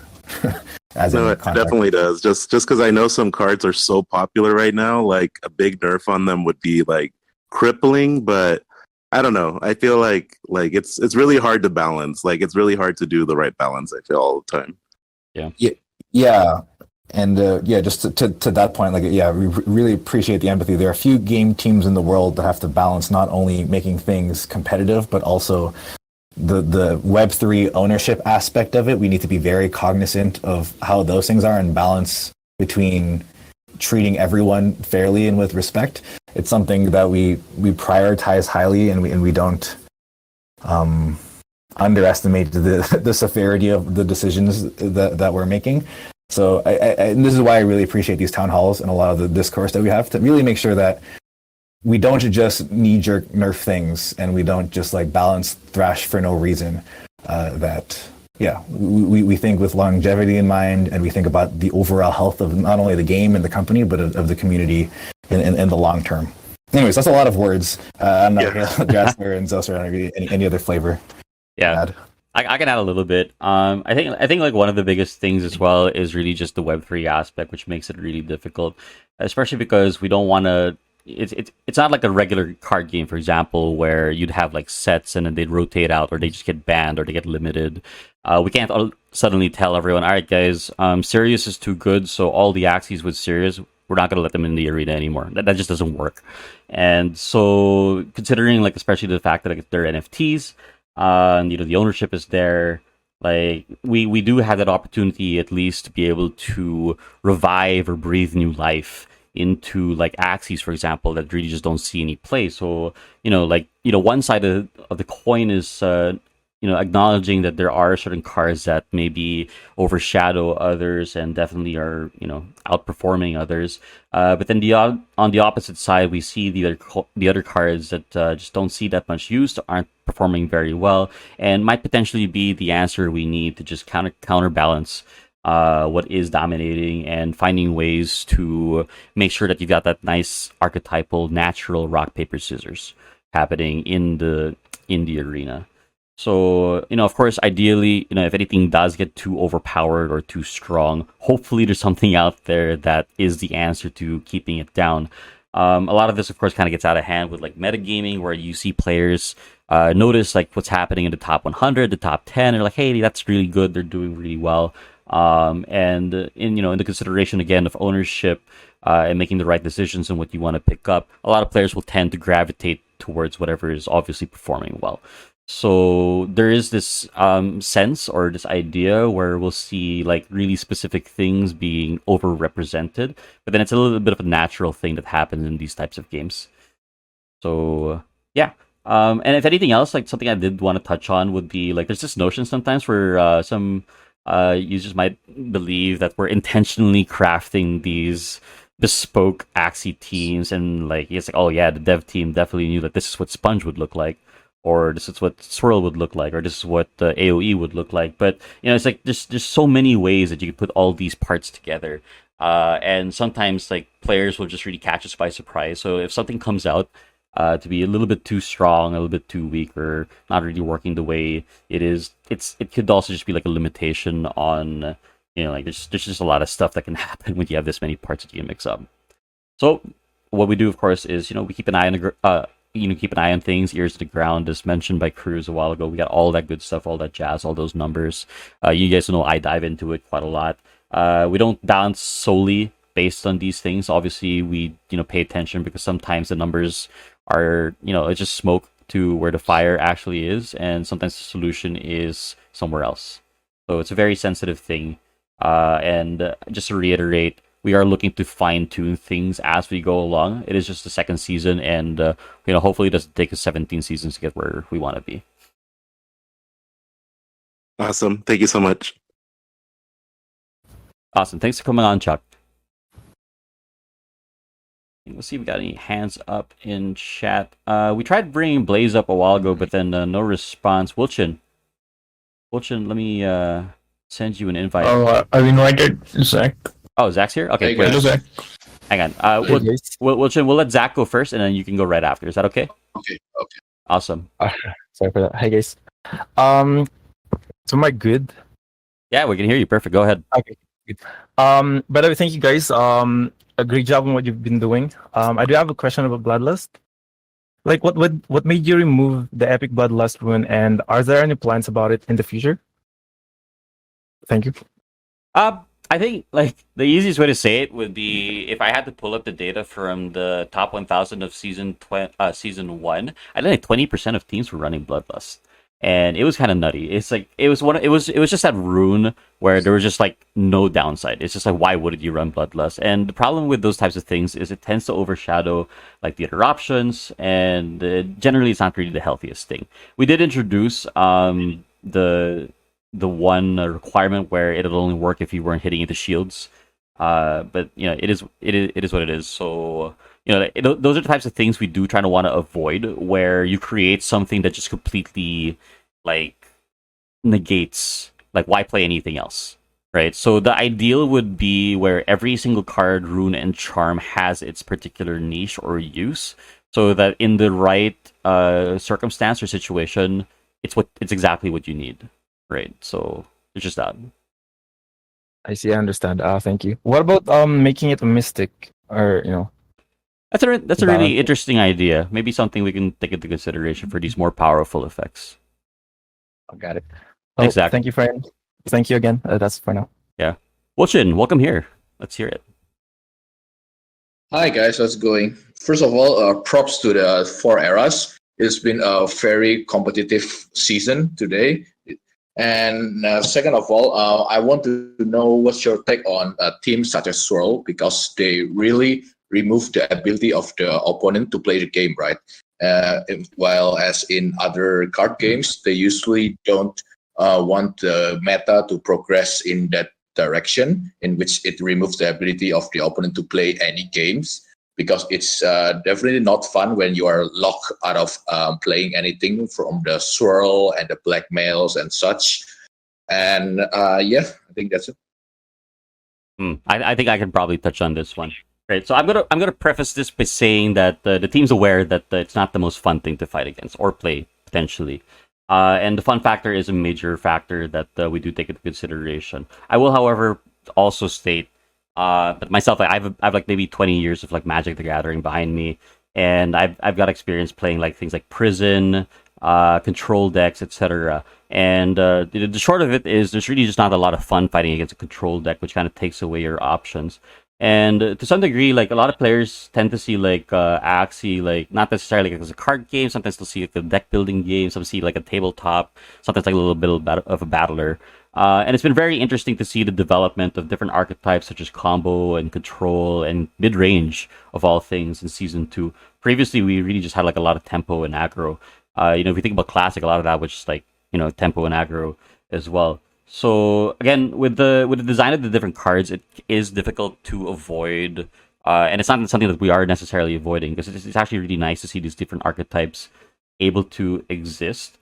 no, it definitely does. Just because I know some cards are so popular right now, like a big nerf on them would be like crippling. But I don't know. I feel like it's really hard to balance. Like it's really hard to do the right balance. I feel all the time. Yeah. And just to that point, like, yeah, we really appreciate the empathy. There are a few game teams in the world that have to balance not only making things competitive, but also the Web3 ownership aspect of it. We need to be very cognizant of how those things are and balance between treating everyone fairly and with respect. It's something that we prioritize highly, and we don't underestimate the severity of the decisions that we're making. So and this is why I really appreciate these town halls and a lot of the discourse that we have to really make sure that we don't just knee-jerk nerf things, and we don't just like balance thrash for no reason. We think with longevity in mind, and we think about the overall health of not only the game and the company, but of the community in the long term. Anyways, that's a lot of words. I'm not Jasper and Zoser, any other flavor. Yeah. I can add a little bit. I think like one of the biggest things as well is really just the Web3 aspect, which makes it really difficult, especially because we don't want to. It's not like a regular card game, for example, where you'd have like sets and then they'd rotate out, or they just get banned, or they get limited. We can't suddenly tell everyone, all right, guys, Sirius is too good, so all the Axies with Sirius, we're not going to let them in the arena anymore. That just doesn't work. And so, considering like especially the fact that like, they're NFTs, and the ownership is there. Like we do have that opportunity at least to be able to revive or breathe new life into like Axies, for example, that really just don't see any play. So one side of the coin is acknowledging that there are certain cards that maybe overshadow others and definitely are outperforming others. But then on the opposite side, we see the other cards that just don't see that much use, aren't performing very well, and might potentially be the answer we need to just counterbalance what is dominating, and finding ways to make sure that you got that nice archetypal natural rock paper scissors happening in the arena. So of course, ideally, if anything does get too overpowered or too strong, hopefully there's something out there that is the answer to keeping it down. A lot of this, of course, kind of gets out of hand with like metagaming, where you see players notice like what's happening in the top 100, the top 10, and they're like, hey, that's really good, they're doing really well. And in the consideration again of ownership and making the right decisions and what you want to pick up, a lot of players will tend to gravitate towards whatever is obviously performing well. So there is this sense or this idea where we'll see like really specific things being overrepresented, but then it's a little bit of a natural thing that happens in these types of games. So yeah. And if anything else, like something I did want to touch on would be like there's this notion sometimes where some users might believe that we're intentionally crafting these bespoke Axie teams, and like it's like, oh yeah, the dev team definitely knew that this is what Sponge would look like, or this is what Swirl would look like, or this is what AOE would look like. But it's like there's so many ways that you could put all these parts together, and sometimes like players will just really catch us by surprise. So if something comes out to be a little bit too strong, a little bit too weak, or not really working the way it is, it could also just be like a limitation on like there's just a lot of stuff that can happen when you have this many parts that you can mix up. So what we do, of course, is we keep an eye on keep an eye on things, ears to the ground, as mentioned by Cruz a while ago. We got all that good stuff, all that jazz, all those numbers. You guys know I dive into it quite a lot. We don't balance solely based on these things. Obviously, we pay attention because sometimes the numbers are it's just smoke to where the fire actually is, and sometimes the solution is somewhere else. So it's a very sensitive thing. And just to reiterate, we are looking to fine tune things as we go along. It is just the second season, and hopefully it doesn't take us 17 seasons to get where we want to be. Awesome. Thank you so much. Awesome. Thanks for coming on, Chuck. Let's see if we got any hands up in chat. We tried bringing Blaze up a while ago, but then no response. Wilchin, let me send you an invite. Oh, I've invited Zach. Oh, Zach's here? Okay, Hello, Zach. hang on. Wilchin, we'll let Zach go first, and then you can go right after. Is that okay? Okay. Awesome. Sorry for that. Hi, guys. So am I good? Yeah, we can hear you. Perfect. Go ahead. Okay, good. By the way, thank you guys. A great job on what you've been doing. I do have a question about Bloodlust. Like, what made you remove the epic Bloodlust rune, and are there any plans about it in the future? Thank you. I think like the easiest way to say it would be if I had to pull up the data from the top 1,000 of season 1. I think like 20% of teams were running Bloodlust, and it was kind of nutty. It's like it was just that rune where there was just like no downside. It's just like, why wouldn't you run Bloodlust? And the problem with those types of things is it tends to overshadow like the other options, and generally it's not really the healthiest thing. We did introduce the one requirement where it'll only work if you weren't hitting into shields, but it is what it is. So those are the types of things we do try to want to avoid, where you create something that just completely like negates, like, why play anything else, right? So the ideal would be where every single card, rune, and charm has its particular niche or use, so that in the right circumstance or situation, it's exactly what you need. Right, so it's just that. I see. I understand. Thank you. What about making it a mystic, or That's a really interesting idea. Maybe something we can take into consideration for these more powerful effects. I got it. Exactly. Thank you, friend. Thank you again. That's for now. Yeah. Wilchin, welcome here. Let's hear it. Hi guys, how's it going? First of all, props to the 4 eras. It's been a very competitive season today. And second of all, I want to know what's your take on teams such as Swirl, because they really remove the ability of the opponent to play the game, right? While as in other card games, they usually don't want the meta to progress in that direction, in which it removes the ability of the opponent to play any games, because it's definitely not fun when you are locked out of playing anything from the Swirl and the blackmails and such. And yeah, I think that's it. I think I can probably touch on this one. Right, so I'm gonna preface this by saying that the team's aware that it's not the most fun thing to fight against or play potentially, and the fun factor is a major factor that we do take into consideration. I will, however, also state. But myself, I've like maybe 20 years of like Magic the Gathering behind me, and I've got experience playing like things like Prison, control decks, etc. And the short of it is there's really just not a lot of fun fighting against a control deck, which kind of takes away your options. And to some degree, like a lot of players tend to see like Axie, like not necessarily like as a card game. Sometimes they'll see like a deck building game. Some see like a tabletop. Sometimes like a little bit of a battler. And it's been very interesting to see the development of different archetypes such as combo and control and mid range of all things in season 2. Previously, we really just had like a lot of tempo and aggro. If you think about classic, a lot of that was just like tempo and aggro as well. So again, with the design of the different cards, it is difficult to avoid, and it's not something that we are necessarily avoiding because it's actually really nice to see these different archetypes able to exist.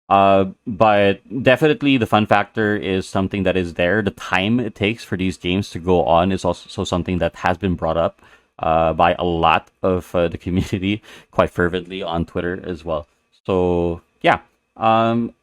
But definitely the fun factor is something that is there. The time it takes for these games to go on is also something that has been brought up by a lot of the community quite fervently on Twitter as well. So yeah.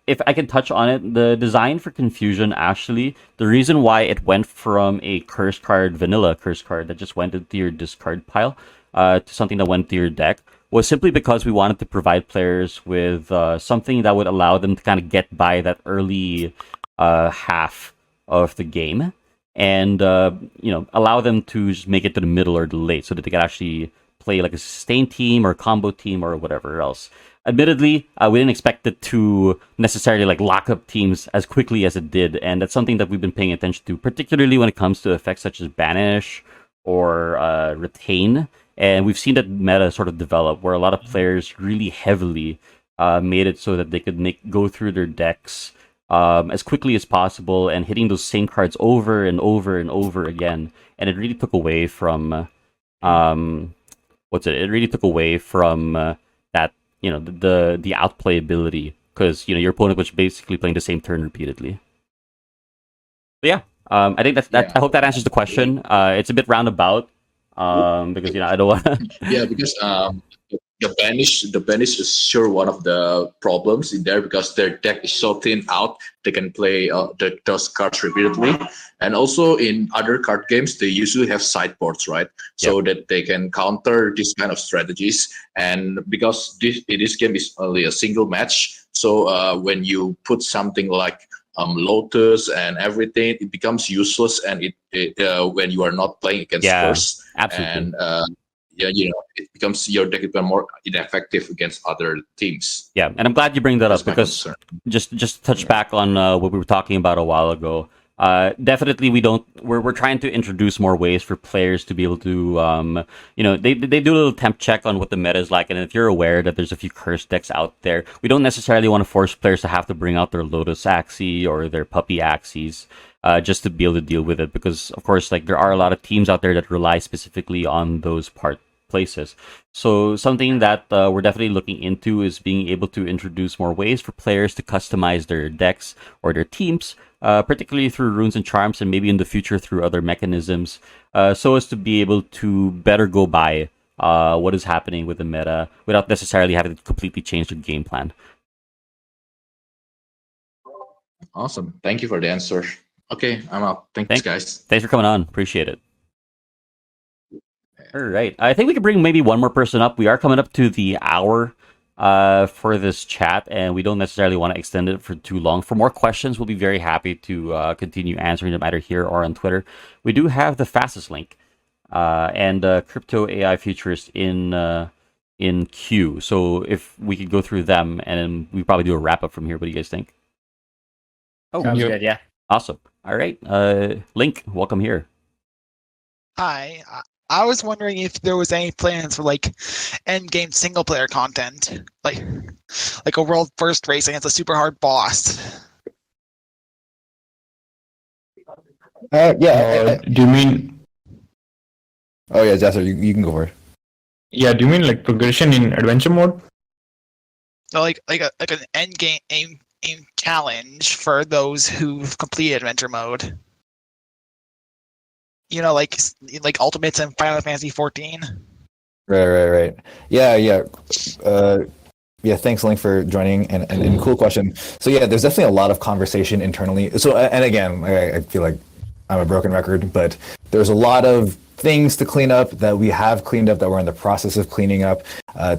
If I can touch on it, the design for Confusion, actually, the reason why it went from a curse card, vanilla curse card that just went into your discard pile, to something that went to your deck, was simply because we wanted to provide players with something that would allow them to kind of get by that early half of the game, and allow them to just make it to the middle or the late, so that they can actually play like a sustain team or combo team or whatever else. Admittedly, we didn't expect it to necessarily like lock up teams as quickly as it did, and that's something that we've been paying attention to, particularly when it comes to effects such as Banish or Retain. And we've seen that meta sort of develop, where a lot of players really heavily made it so that they could go through their decks as quickly as possible and hitting those same cards over and over and over again. And it really took away from It really took away from that. The outplay ability, because your opponent was basically playing the same turn repeatedly. But yeah, I think that. I hope that answers the question. It's a bit roundabout, because I don't want to. Yeah, because the banish is sure one of the problems in there, because their deck is so thin out. They can play those cards repeatedly, and also in other card games they usually have sideboards, right? So that they can counter these kind of strategies. And because this game is only a single match, so when you put something like Lotus and everything, it becomes useless, and it when you are not playing against first, absolutely. And it becomes your deck becomes more ineffective against other teams. Yeah, and I'm glad you bring that up, because just to touch back on what we were talking about a while ago. Definitely, we're trying to introduce more ways for players to be able to, they do a little temp check on what the meta is like, and if you're aware that there's a few curse decks out there, we don't necessarily want to force players to have to bring out their Lotus Axie or their Puppy Axies, just to be able to deal with it, because of course, like, there are a lot of teams out there that rely specifically on those places. So something that we're definitely looking into is being able to introduce more ways for players to customize their decks or their teams, particularly through runes and charms, and maybe in the future through other mechanisms, so as to be able to better go by what is happening with the meta without necessarily having to completely change the game plan. Awesome. Thank you for the answer. Okay, I'm out. Thanks, guys. Thanks for coming on. Appreciate it. All right. I think we can bring maybe one more person up. We are coming up to the hour for this chat, and we don't necessarily want to extend it for too long. For more questions, we'll be very happy to continue answering them either here or on Twitter. We do have the fastest link and crypto AI futurist in queue. So if we could go through them, and we probably do a wrap up from here. What do you guys think? Oh, sounds good. Yeah. Awesome. All right. Link, welcome here. Hi. I was wondering if there was any plans for like end game single player content, like a world first race against a super hard boss. Do you mean? Oh yeah, Jasper, you can go for it. Yeah, do you mean like progression in adventure mode? So like an end game aim challenge for those who've completed adventure mode. Like Ultimates and Final Fantasy 14. Right. Yeah. Thanks, Link, for joining, and cool question. So yeah, there's definitely a lot of conversation internally. So, and again, I feel like I'm a broken record, but there's a lot of things to clean up that we have cleaned up, that we're in the process of cleaning up,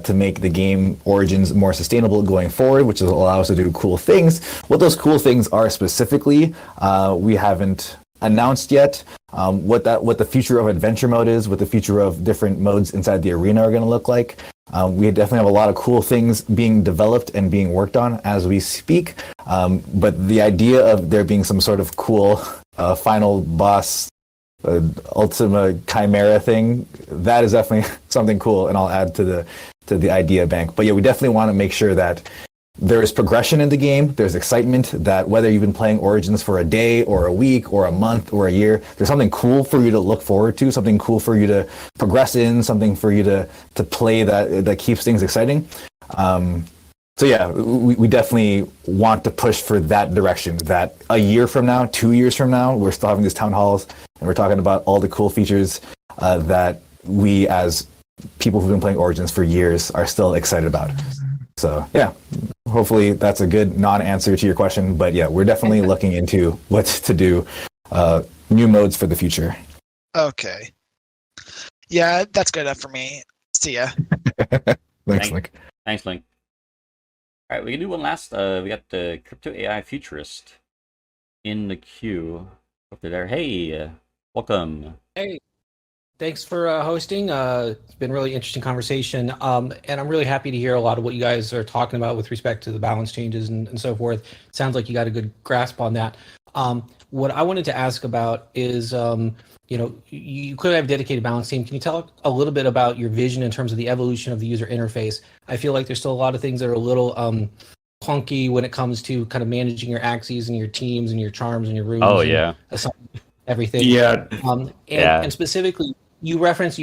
to make the game Origins more sustainable going forward, which will allow us to do cool things. What those cool things are specifically, we haven't announced yet what the future of adventure mode is, what the future of different modes inside the arena are going to look like. We definitely have a lot of cool things being developed and being worked on as we speak. But the idea of there being some sort of cool final boss, Ultima Chimera thing, that is definitely something cool, and I'll add to the idea bank. But yeah, we definitely want to make sure that there is progression in the game, there's excitement, that whether you've been playing Origins for a day or a week or a month or a year, there's something cool for you to look forward to, something cool for you to progress in, something for you to play that keeps things exciting. So yeah, we definitely want to push for that direction, that a year from now, 2 years from now, we're still having these town halls and we're talking about all the cool features that we as people who've been playing Origins for years are still excited about. So yeah, hopefully that's a good non-answer to your question, but yeah, we're definitely looking into what to do, new modes for the future. Okay. Yeah, that's good enough for me. See ya. Thanks, Link. Thanks, Link. All right, we can do one last. We got the Crypto AI Futurist in the queue up there. Hey, welcome. Hey, thanks for hosting. It's been a really interesting conversation. And I'm really happy to hear a lot of what you guys are talking about with respect to the balance changes and so forth. Sounds like you got a good grasp on that. What I wanted to ask about is, you could have a dedicated balance team. Can you tell a little bit about your vision in terms of the evolution of the user interface? I feel like there's still a lot of things that are a little clunky when it comes to kind of managing your axes and your teams and your charms and your runes. Oh, yeah. Everything. Yeah. And specifically, you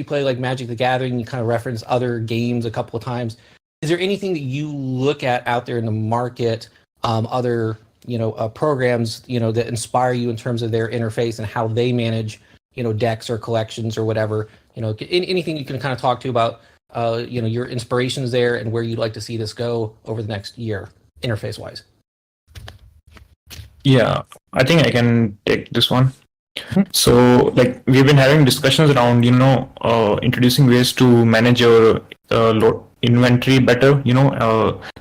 play like Magic the Gathering, you kind of reference other games a couple of times. Is there anything that you look at out there in the market, other programs, that inspire you in terms of their interface and how they manage, decks or collections or whatever? Anything you can kind of talk to about, your inspirations there and where you'd like to see this go over the next year, interface-wise. Yeah, I think I can take this one. So, like, we've been having discussions around, introducing ways to manage your inventory better.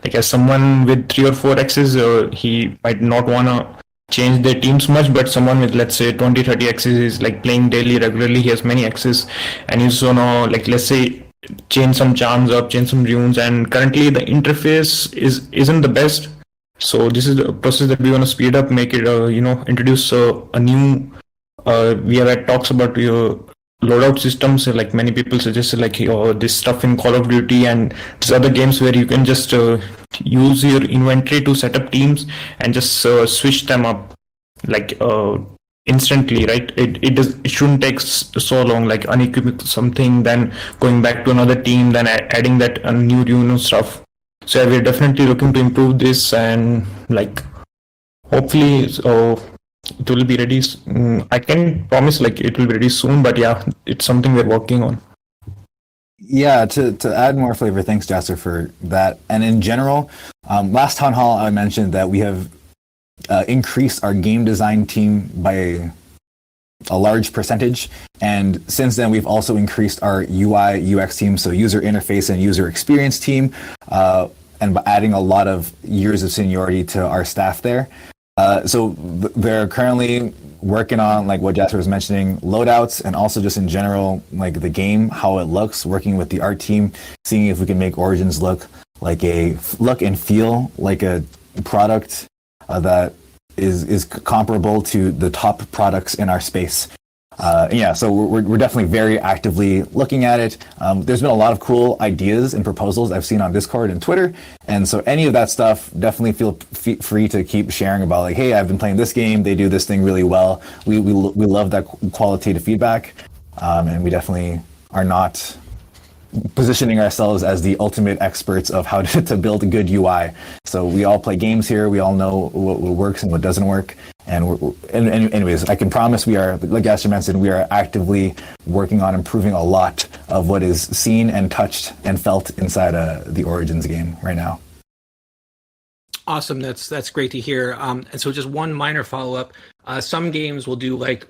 Like as someone with 3 or 4 X's, he might not want to change their teams much, but someone with, let's say, 20, 30 X's is like playing daily, regularly, he has many X's, and he's like, let's say, change some charms up, change some runes, and currently the interface isn't the best. So this is the process that we want to speed up, make it, introduce a new. We have had talks about your loadout systems. Like many people suggested, like this stuff in Call of Duty and these other games where you can just use your inventory to set up teams and just switch them up like instantly, right? It shouldn't take so long, like unequip something, then going back to another team, then adding that new stuff. So yeah, we're definitely looking to improve this, and like hopefully it will be ready. I can promise like it will be ready soon, but yeah, it's something we're working on. Yeah, to add more flavor, thanks Jasper for that. And in general, last town hall I mentioned that we have increased our game design team by a large percentage, and since then we've also increased our UI UX team, so user interface and user experience team, and by adding a lot of years of seniority to our staff there. So they're currently working on, like what Jasper was mentioning, loadouts, and also just in general, like the game, how it looks, working with the art team, seeing if we can make Origins look and feel like a product that is comparable to the top products in our space. So we're definitely very actively looking at it. There's been a lot of cool ideas and proposals I've seen on Discord and Twitter, and so any of that stuff, definitely feel free to keep sharing about, like, hey, I've been playing this game, they do this thing really well. We love that qualitative feedback, and we definitely are not positioning ourselves as the ultimate experts of how to build a good UI. So we all play games here. We all know what works and what doesn't work. And anyways, I can promise we are, like Asher mentioned, we are actively working on improving a lot of what is seen and touched and felt inside the Origins game right now. Awesome. That's great to hear. And so just one minor follow-up. Some games will do like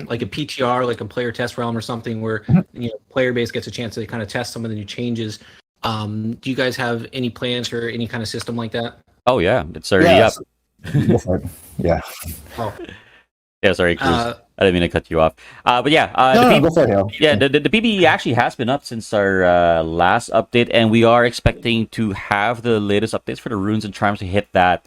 like a PTR, like a player test realm or something, where player base gets a chance to kind of test some of the new changes. Do you guys have any plans for any kind of system like that? Oh yeah, it's already up. Yeah. Oh. Yeah, sorry, Cruz. I didn't mean to cut you off. But yeah, Go for it, Hale. yeah, the PBE actually has been up since our last update, and we are expecting to have the latest updates for the runes and charms to hit that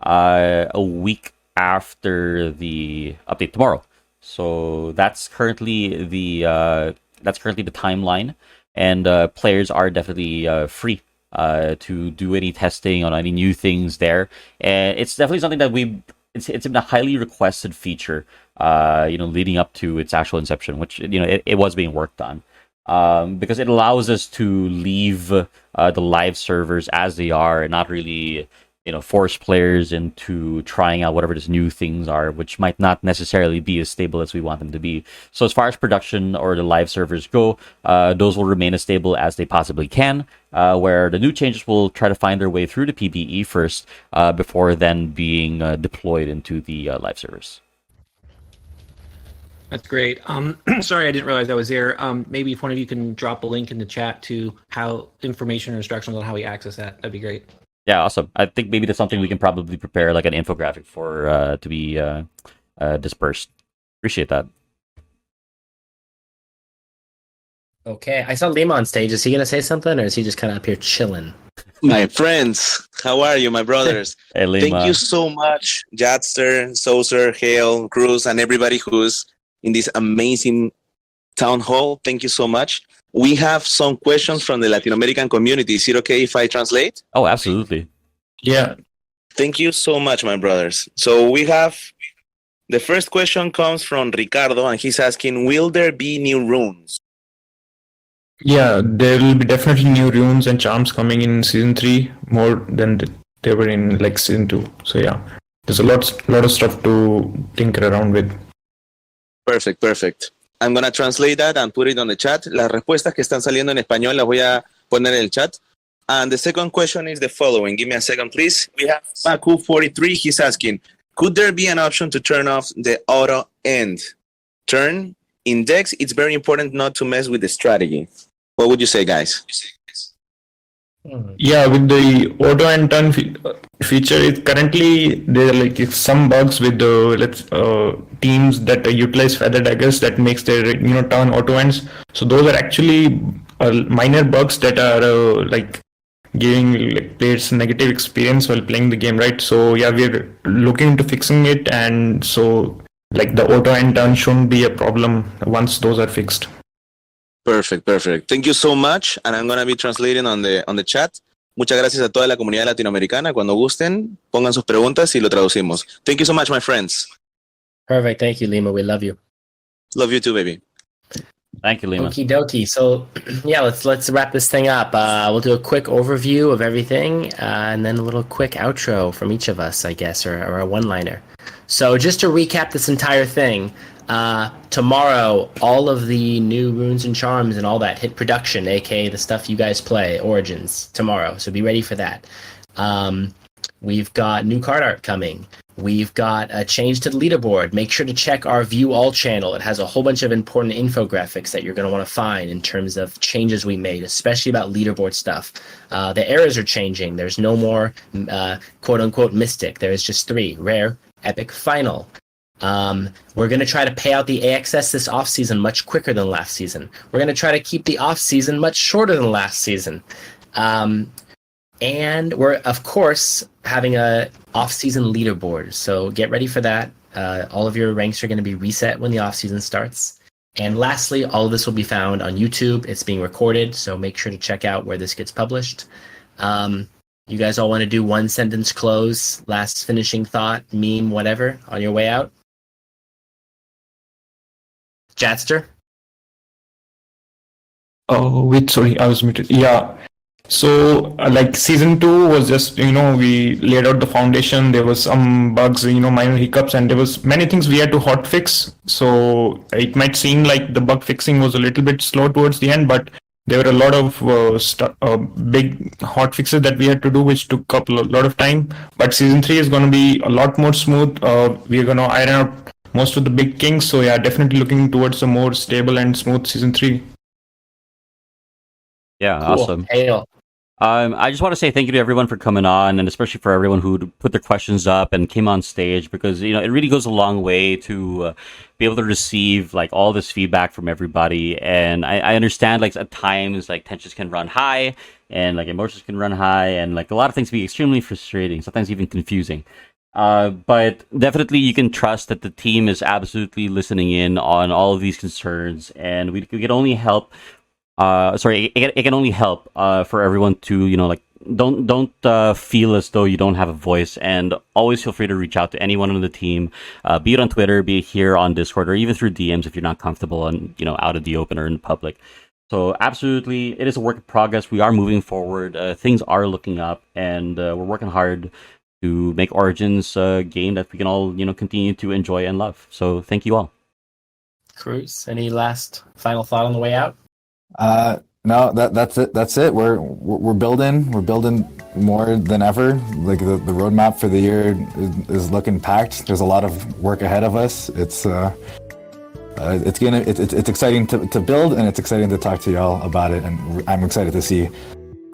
a week after the update tomorrow. So that's currently the timeline, and players are definitely free to do any testing on any new things there, and it's definitely something that it's been a highly requested feature, leading up to its actual inception, which it was being worked on, because it allows us to leave the live servers as they are and not really force players into trying out whatever these new things are, which might not necessarily be as stable as we want them to be. So as far as production or the live servers go, those will remain as stable as they possibly can, where the new changes will try to find their way through the PBE first, before then being deployed into the live servers. That's great. Sorry, I didn't realize I was there. Maybe if one of you can drop a link in the chat to how information or instructions on how we access that, that'd be great. Yeah, awesome. I think maybe that's something we can probably prepare like an infographic for to be dispersed. Appreciate that. Okay, I saw Lima on stage. Is he gonna say something, or is he just kind of up here chilling? My friends, how are you, my brothers? Hey, Lima. Thank you so much, Jadster, Saucer, Hale, Cruz, and everybody who's in this amazing town hall. Thank you so much. We have some questions from the Latin American community. Is it okay if I translate? Oh, absolutely. Yeah. Thank you so much, my brothers. So we have the first question comes from Ricardo, and he's asking, will there be new runes? Yeah, there will be definitely new runes and charms coming in season 3 more than they were in like season 2. So yeah, there's a lot of stuff to tinker around with. Perfect. I'm going to translate that and put it on the chat. Las respuestas que están saliendo en español las voy a poner en el chat. And the second question is the following. Give me a second, please. We have Maku43. He's asking, could there be an option to turn off the auto end turn? In decks, it's very important not to mess with the strategy. What would you say, guys? Yeah, with the auto and turn feature, it currently there are like some bugs with the teams that utilize feather daggers that makes their turn auto ends. So those are actually minor bugs that are like giving players negative experience while playing the game, right? So yeah, we're looking into fixing it, and so like the auto and turn shouldn't be a problem once those are fixed. Perfect. Thank you so much, and I'm going to be translating on the chat. Muchas gracias a toda la comunidad latinoamericana. Cuando gusten, pongan sus preguntas y lo traducimos. Thank you so much, my friends. Perfect. Thank you, Lima. We love you. Love you too, baby. Thank you, Lima. Okie dokie. So, yeah, let's wrap this thing up. We'll do a quick overview of everything, and then a little quick outro from each of us, I guess, or a one-liner. So, just to recap this entire thing, tomorrow, all of the new runes and charms and all that hit production, aka the stuff you guys play, Origins, tomorrow. So be ready for that. We've got new card art coming. We've got a change to the leaderboard. Make sure to check our View All channel. It has a whole bunch of important infographics that you're going to want to find in terms of changes we made, especially about leaderboard stuff. The eras are changing. There's no more quote-unquote mystic. There is just 3, rare, epic, final. We're going to try to pay out the AXS this off-season much quicker than last season. We're going to try to keep the off-season much shorter than last season. And we're, of course, having a off-season leaderboard. So get ready for that. All of your ranks are going to be reset when the off-season starts. And lastly, all of this will be found on YouTube. It's being recorded, so make sure to check out where this gets published. You guys all want to do one sentence close, last finishing thought, meme, whatever, on your way out? Jadster? Oh, wait, sorry, I was muted. Yeah. So, like season 2 was just, we laid out the foundation. There was some bugs, minor hiccups, and there was many things we had to hot fix. So it might seem like the bug fixing was a little bit slow towards the end, but there were a lot of big hot fixes that we had to do, which took up a lot of time. But season 3 is going to be a lot more smooth. We're going to iron out most of the big kinks. So yeah, definitely looking towards a more stable and smooth season 3. Yeah, Cool. awesome. Hale. I just want to say thank you to everyone for coming on, and especially for everyone who put their questions up and came on stage, because it really goes a long way to be able to receive like all this feedback from everybody. And I understand like at times like tensions can run high and like emotions can run high, and like a lot of things can be extremely frustrating, sometimes even confusing. But definitely you can trust that the team is absolutely listening in on all of these concerns, and we can only help. It can only help for everyone to like don't feel as though you don't have a voice, and always feel free to reach out to anyone on the team, be it on Twitter, be it here on Discord, or even through DMs if you're not comfortable and out of the open or in public. So absolutely, it is a work in progress. We are moving forward. Things are looking up, and we're working hard to make Origins a game that we can all continue to enjoy and love. So thank you all. Cruz, any last final thought on the way out? No, that's it. We're building more than ever. Like the roadmap for the year is looking packed. There's a lot of work ahead of us. It's exciting to build, and it's exciting to talk to y'all about it. And I'm excited to see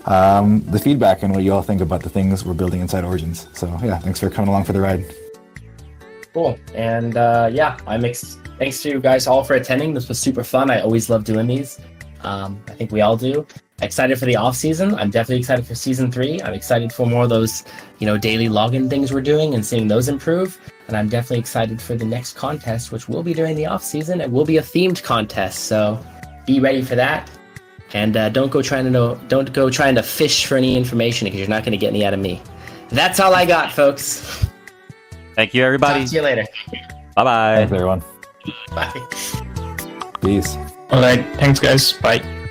the feedback and what you all think about the things we're building inside Origins. So yeah, thanks for coming along for the ride. Cool. And thanks to you guys all for attending. This was super fun. I always love doing these. I think we all do. Excited for the off season. I'm definitely excited for season 3. I'm excited for more of those, daily login things we're doing and seeing those improve. And I'm definitely excited for the next contest, which will be during the off season. It will be a themed contest, so be ready for that. And don't go trying to fish for any information, because you're not going to get any out of me. That's all I got, folks. Thank you, everybody. Talk to you later. Bye-bye. Thanks, everyone. Bye. Peace. All right. Thanks, guys. Bye.